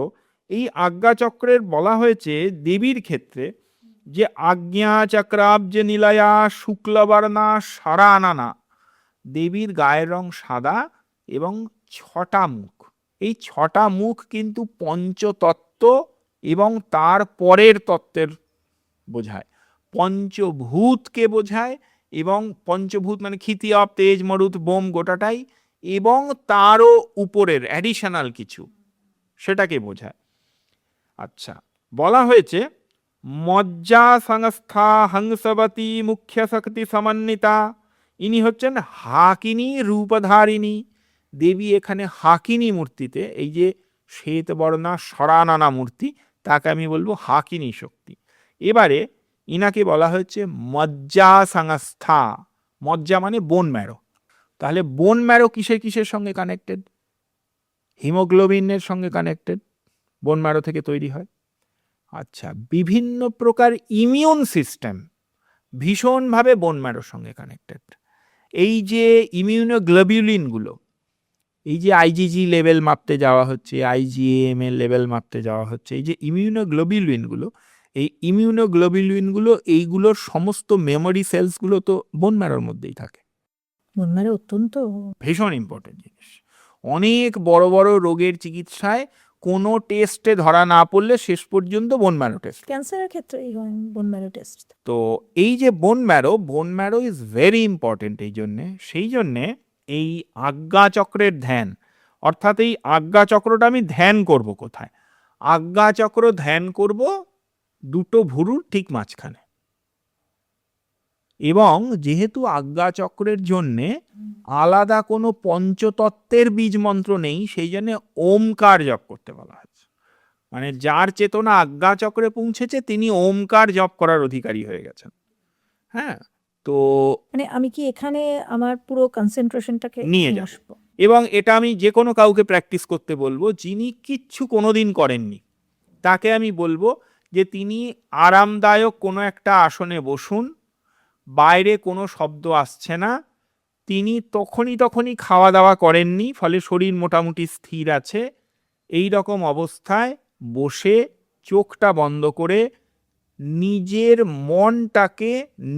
এই আজ্ঞাচক্রের বলা হয়েছে দেবীর ক্ষেত্রে যে আজ্ঞা চক্রাব্জ নিলয়া শুক্লবর্ণা সারানানা, দেবীর গায়ের রং সাদা এবং 6টা মুখ। এই 6টা মুখ কিন্তু পঞ্চতত্ত্ব এবং তার পরের তত্ত্বের বোঝায়, পঞ্চভূতকে বোঝায়। এবং পঞ্চভূত মানে ক্ষিতি অপ তেজ মরুত বোম গোটাটাই, এবং তারও উপরের অ্যাডিশনাল কিছু, সেটাকে বোঝায়। আচ্ছা, বলা হয়েছে মজ্জা সংস্থা হংসবতী মুখ্য শক্তি সমন্বিতা, ইনি হচ্ছেন হাকিনী রূপধারিণী দেবী। এখানে হাকিনী মূর্তিতে, এই যে শ্বেতবর্ণা সরানানা মূর্তি, তাকে আমি বলবো হাকিনী শক্তি। এবারে ইনাকে বলা হয়েছে মজ্জা সংস্থা। মজ্জা মানে বোন ম্যারো। তাহলে বোন ম্যারো কিসের কিসের সঙ্গে কানেক্টেড? হিমোগ্লোবিনের সঙ্গে কানেক্টেড, বোন ম্যারো থেকে তৈরি হয়। আচ্ছা, বিভিন্ন প্রকার ইমিউন সিস্টেম ভীষণভাবে বোন ম্যারোর সঙ্গে কানেক্টেড। এই যে ইমিউনোগ্লোবিউলিনগুলো, এই যে আইজিজি লেভেল মাপতে যাওয়া হচ্ছে, আইজিএম এর লেভেল মাপতে যাওয়া হচ্ছে, এই যে ইমিউনোগ্লোবিউলিনগুলো, এই ইমিউনোগ্লোবিউলিনগুলো, এইগুলোর সমস্ত মেমোরি সেলসগুলো তো বোন ম্যারোর মধ্যেই থাকে। বোন ম্যারো অত্যন্ত ভীষণ ইম্পর্টেন্ট জিনিস। অনেক বড় বড় রোগের চিকিৎসায় কোনো টেস্টে ধরা না পড়লে শেষ পর্যন্ত বোন ম্যারো টেস্ট। ক্যান্সারের ক্ষেত্রে বোন ম্যারো টেস্ট। তো এই যে bone marrow is very important. এই জন্যে, সেই জন্যে এই আজ্ঞাচক্রের ধ্যান, অর্থাৎ এই আজ্ঞাচক্রটা আমি ধ্যান করব কোথায়? আজ্ঞাচক্র ধ্যান করব দুটো ভুরুর ঠিক মাঝখানে। এবং যেহেতু আজ্ঞাচক্রের জন্যে আলাদা কোনো পঞ্চতত্ত্বের বীজ মন্ত্র নেই, সেই জন্য ওমকার জপ করতে বলা হয়েছে। মানে যার চেতনা আজ্ঞাচক্রে পৌঁছেছে তিনি ওমকার জপ করার অধিকারী হয়ে গেছেন। হ্যাঁ, তো মানে আমি কি এখানে আমার পুরো কনসেন্ট্রেশনটাকে নিয়ে নিয়ে যাব। আসবো? এবং এটা আমি যে কোনো কাউকে প্র্যাকটিস করতে বলবো যিনি কিচ্ছু কোনোদিন করেননি। তাকে আমি বলবো যে তিনি আরামদায়ক কোনো একটা আসনে বসুন, বাইরে কোনো শব্দ আসছে না, তিনি তখনই খাওয়া দাওয়া করেননি, ফলে শরীর মোটামুটি স্থির আছে। এই রকম অবস্থায় বসে চোখটা বন্ধ করে নিজের মনটাকে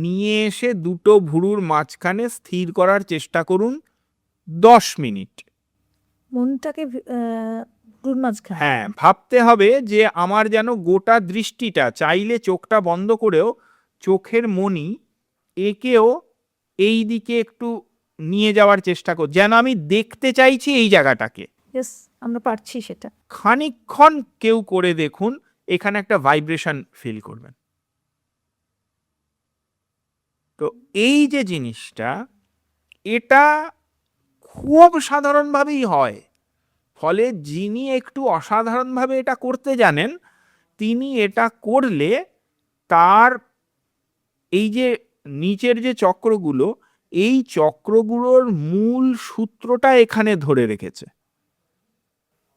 নিয়ে এসে দুটো ভুরুর মাঝখানে স্থির করার চেষ্টা করুন 10 মিনিট। মনটাকে ভ্রুর মাঝখানে? হ্যাঁ, ভাবতে হবে যে আমার যেন গোটা দৃষ্টিটা, চাইলে চোখটা বন্ধ করেও চোখের মনি একেও এই দিকে একটু নিয়ে যাওয়ার চেষ্টা কর, যেন আমি দেখতে চাইছি এই জায়গাটাকে। ইয়েস, আমরা পারছি সেটা। খানিকক্ষণ কেউ করে দেখুন, এখানে একটা ভাইব্রেশন ফিল করবেন। তো এই যে জিনিসটা, এটা খুব সাধারণভাবেই হয়, ফলে যিনি একটু অসাধারণভাবে এটা করতে জানেন, তিনি এটা করলে তার এই যে নিচের যে চক্রগুলো, এই চক্রগুলোর মূল সূত্রটা এখানে ধরে রেখেছে।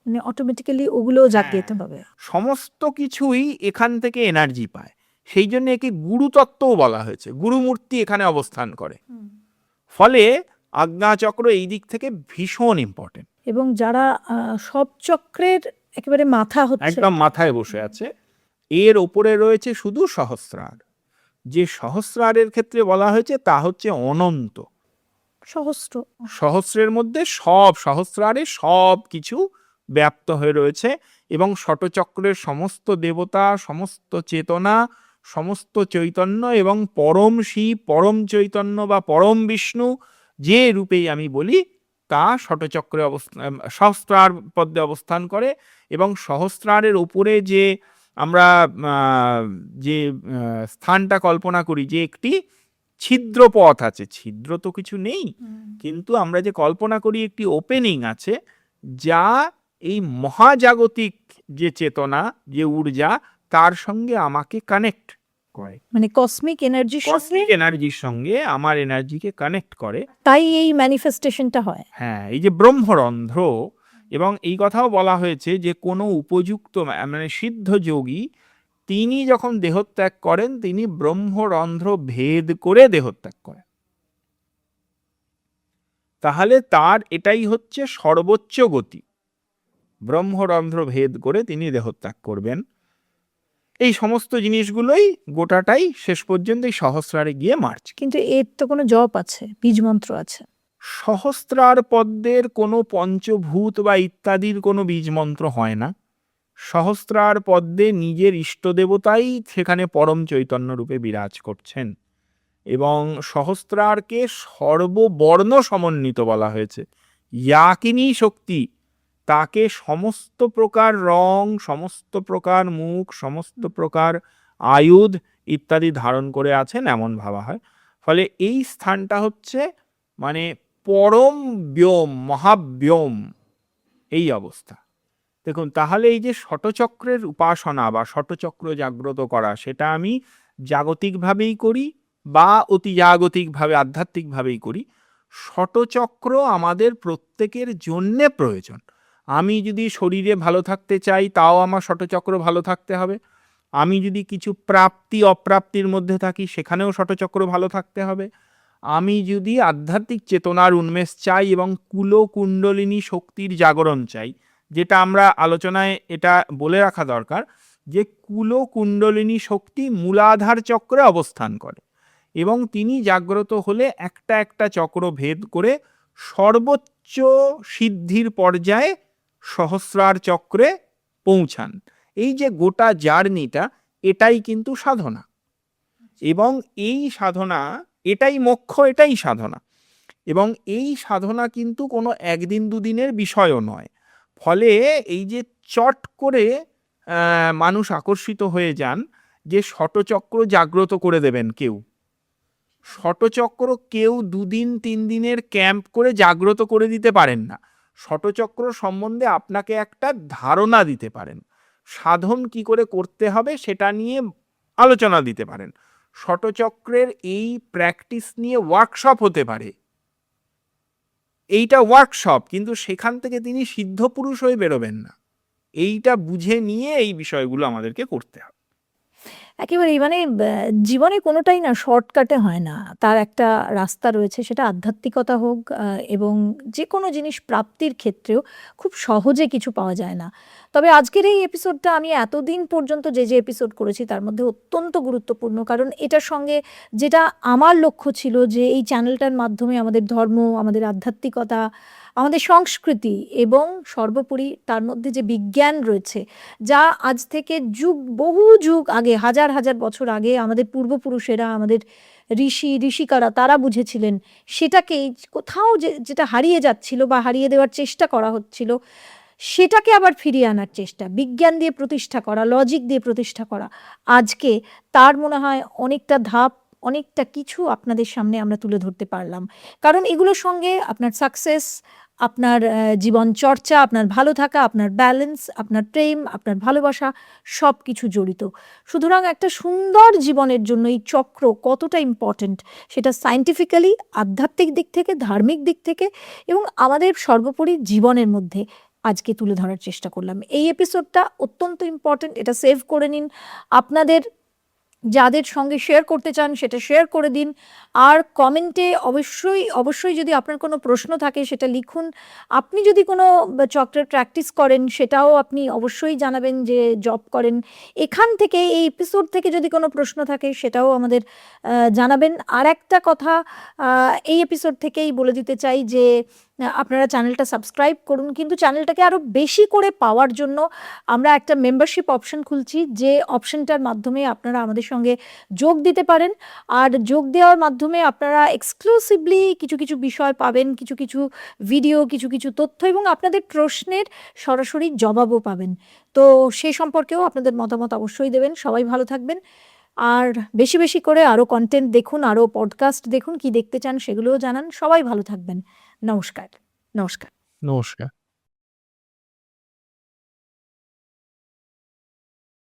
মানে অটোমেটিক্যালি ওগুলো জাগিয়ে যেতে হবে। সমস্ত কিছুই এখান থেকে এনার্জি পায়, সেই জন্য একে গুরুতত্ত্বও বলা হয়েছে। গুরুমূর্তি এখানে অবস্থান করে, ফলে আজ্ঞাচক্র এই দিক থেকে ভীষণ ইম্পর্টেন্ট। এবং যারা সব চক্রের একেবারে মাথা হচ্ছে, একদম মাথায় বসে আছে, এর ওপরে রয়েছে শুধু সহস্রার। যে সহস্রারের ক্ষেত্রে বলা হয়েছে তা হচ্ছে অনন্ত। সহস্র, সহস্রের মধ্যে সব, সহস্রারে সব কিছু ব্যাপ্ত হয়ে রয়েছে, এবং ষটচক্রের সমস্ত দেবতা, সমস্ত চেতনা, সমস্ত চৈতন্য এবং পরম শিব, পরম চৈতন্য বা পরম বিষ্ণু যে রূপেই আমি বলি, তা ষটচক্রে সহস্রার পদ্মে অবস্থান করে। এবং সহস্রারের উপরে যে আমরা যে স্থানটা কল্পনা করি, যে একটি ছিদ্র পথ আছে, ছিদ্র তো কিছু নেই, কিন্তু আমরা যে কল্পনা করি একটি ওপেনিং আছে, যা এই মহাজাগতিক যে চেতনা, যে ঊর্জা, তার সঙ্গে আমাকে কানেক্ট করে, মানে কসমিক এনার্জির সঙ্গে, কসমিক এনার্জির সঙ্গে আমার এনার্জিকে কানেক্ট করে। তাই এই ম্যানিফেস্টেশনটা হয়। হ্যাঁ, এই যে ব্রহ্মরন্ধ্র, এবং এই কথাও বলা হয়েছে যে কোনো উপযুক্ত মানে সিদ্ধ যোগী, তিনি যখন দেহত্যাগ করেন, তিনি ব্রহ্মরন্ধ্র ভেদ করে দেহত্যাগ করেন। তাহলে তার এটাই হচ্ছে সর্বোচ্চ গতি, ব্রহ্মরন্ধ্র ভেদ করে তিনি দেহত্যাগ করবেন। এই সমস্ত জিনিসগুলোই গোটাটাই শেষ পর্যন্ত এই সহস্রারে গিয়ে মার্চ। কিন্তু এর তো কোনো জপ আছে, বীজ মন্ত্র আছে। সহস্রার পদ্মের কোনো পঞ্চভূত বা ইত্যাদির কোনো বীজ মন্ত্র হয় না। সহস্রার পদ্মে নিজের ইষ্ট দেবতাই সেখানে পরম চৈতন্য রূপে বিরাজ করছেন, এবং সহস্রারকে সর্ববর্ণ সমন্বিত বলা হয়েছে। ইয়াকিনী শক্তি তাকে সমস্ত প্রকার রং, সমস্ত প্রকার মুখ, সমস্ত প্রকার আয়ুধ ইত্যাদি ধারণ করে আছেন, এমন ভাবা হয়। ফলে এই স্থানটা হচ্ছে মানে পরম ব্যোম, মহাব্যোম এই অবস্থা। দেখুন, তাহলে এই যে ষটচক্রের উপাসনা বা ষটচক্র জাগ্রত করা, সেটা আমি জাগতিকভাবেই করি বা অতি জাগতিকভাবে আধ্যাত্মিকভাবেই করি। ষটচক্র আমাদের প্রত্যেকের জন্যে প্রয়োজন। আমি যদি শরীরে ভালো থাকতে চাই, তাও আমার ষটচক্র ভালো থাকতে হবে। আমি যদি কিছু প্রাপ্তি অপ্রাপ্তির মধ্যে থাকি, সেখানেও ষটচক্র ভালো থাকতে হবে। আমি যদি আধ্যাত্মিক চেতনার উন্মেষ চাই এবং কুলকুণ্ডলিনী শক্তির জাগরণ চাই, যেটা আমরা আলোচনায় এটা বলে রাখা দরকার, যে কুলকুণ্ডলিনী শক্তি মূলাধার চক্রে অবস্থান করে, এবং তিনি জাগ্রত হলে একটা একটা চক্র ভেদ করে সর্বোচ্চ সিদ্ধির পর্যায়ে সহস্রার চক্রে পৌঁছান। এই যে গোটা জার্নিটা, এটাই কিন্তু সাধনা, এবং এই সাধনা, এটাই মোক্ষ, এটাই সাধনা। এবং এই সাধনা কিন্তু কোনো একদিন দুদিনের বিষয়ও নয়। ফলে এই যে চট করে মানুষ আকর্ষিত হয়ে যান যে ষটচক্র জাগ্রত করে দেবেন কেউ, ষটচক্র কেউ 2 দিন 3 দিনের ক্যাম্প করে জাগ্রত করে দিতে পারেন না। ষটচক্র সম্বন্ধে আপনাকে একটা ধারণা দিতে পারেন, সাধন কি করে করতে হবে সেটা নিয়ে আলোচনা দিতে পারেন। ষটচক্রের এই প্র্যাকটিস নিয়ে ওয়ার্কশপ হতে পারে, এইটা ওয়ার্কশপ, কিন্তু সেখান থেকে তিনি সিদ্ধ পুরুষ হয়ে বেরোবেন না। এইটা বুঝে নিয়ে এই বিষয়গুলো আমাদেরকে করতে হবে। একেবারেই মানে জীবনে কোনোটাই না শর্টকাটে হয় না। তার একটা রাস্তা রয়েছে, সেটা আধ্যাত্মিকতা হোক এবং যে কোনো জিনিস প্রাপ্তির ক্ষেত্রেও খুব সহজে কিছু পাওয়া যায় না। তবে আজকের এই এপিসোডটা আমি এতদিন পর্যন্ত যে এপিসোড করেছি তার মধ্যে অত্যন্ত গুরুত্বপূর্ণ। কারণ এটার সঙ্গে যেটা আমার লক্ষ্য ছিল যে এই চ্যানেলটার মাধ্যমে আমাদের ধর্ম, আমাদের আধ্যাত্মিকতা, আমাদের সংস্কৃতি এবং সর্বোপরি তার মধ্যে যে বিজ্ঞান রয়েছে, যা আজ থেকে বহু যুগ আগে, হাজার হাজার বছর আগে আমাদের পূর্বপুরুষেরা, আমাদের ঋষিকারা তারা বুঝেছিলেন, সেটাকেই কোথাও যেটা হারিয়ে যাচ্ছিল বা হারিয়ে দেওয়ার চেষ্টা করা হচ্ছিল, সেটাকে আবার ফিরিয়ে আনার চেষ্টা, বিজ্ঞান দিয়ে প্রতিষ্ঠা করা, লজিক দিয়ে প্রতিষ্ঠা করা। আজকে তার মনে হয় অনেকটা ধাপ, অনেকটা কিছু আপনাদের সামনে আমরা তুলে ধরতে পারলাম। কারণ এগুলোর সঙ্গে আপনার সাকসেস, আপনার জীবন চর্চা, আপনার ভালো থাকা, আপনার ব্যালেন্স, আপনার প্রেম, আপনার ভালোবাসা সব কিছু জড়িত। সুতরাং একটা সুন্দর জীবনের জন্য এই চক্র কতটা ইম্পর্ট্যান্ট, সেটা সায়েন্টিফিক্যালি, আধ্যাত্মিক দিক থেকে, ধার্মিক দিক থেকে এবং আমাদের সর্বোপরি জীবনের মধ্যে আজকে তুলে ধরার চেষ্টা করলাম। এই এপিসোডটা অত্যন্ত ইম্পর্ট্যান্ট, এটা সেভ করে নিন। আপনাদের যাদের সঙ্গে শেয়ার করতে চান সেটা শেয়ার করে দিন। আর কমেন্টে অবশ্যই যদি আপনার কোনো প্রশ্ন থাকে সেটা লিখুন। আপনি যদি কোনো চক্রের প্র্যাকটিস করেন সেটাও আপনি অবশ্যই জানাবেন যে জব করেন। এখান থেকে, এই এপিসোড থেকে যদি কোনো প্রশ্ন থাকে সেটাও আমাদের জানাবেন। আর একটা কথা এই এপিসোড থেকেই বলে দিতে চাই যে আপনারা চ্যানেলটা সাবস্ক্রাইব করুন, কিন্তু চ্যানেলটাকে আরও বেশি করে পাওয়ার জন্য আমরা একটা মেম্বারশিপ অপশন খুলছি, যে অপশনটার মাধ্যমে আপনারা আমাদের সঙ্গে যোগ দিতে পারেন। আর যোগ দেওয়ার মাধ্যমে আপনারা এক্সক্লুসিভলি কিছু কিছু বিষয় পাবেন, কিছু কিছু ভিডিও, কিছু কিছু তথ্য এবং আপনাদের প্রশ্নের সরাসরি জবাবও পাবেন। তো সে সম্পর্কেও আপনাদের মতামত অবশ্যই দেবেন। সবাই ভালো থাকবেন আর বেশি বেশি করে আরও কন্টেন্ট দেখুন, আরও পডকাস্ট দেখুন, কি দেখতে চান সেগুলোও জানান। সবাই ভালো থাকবেন। নমস্কার। নমস্কার। নমস্কার।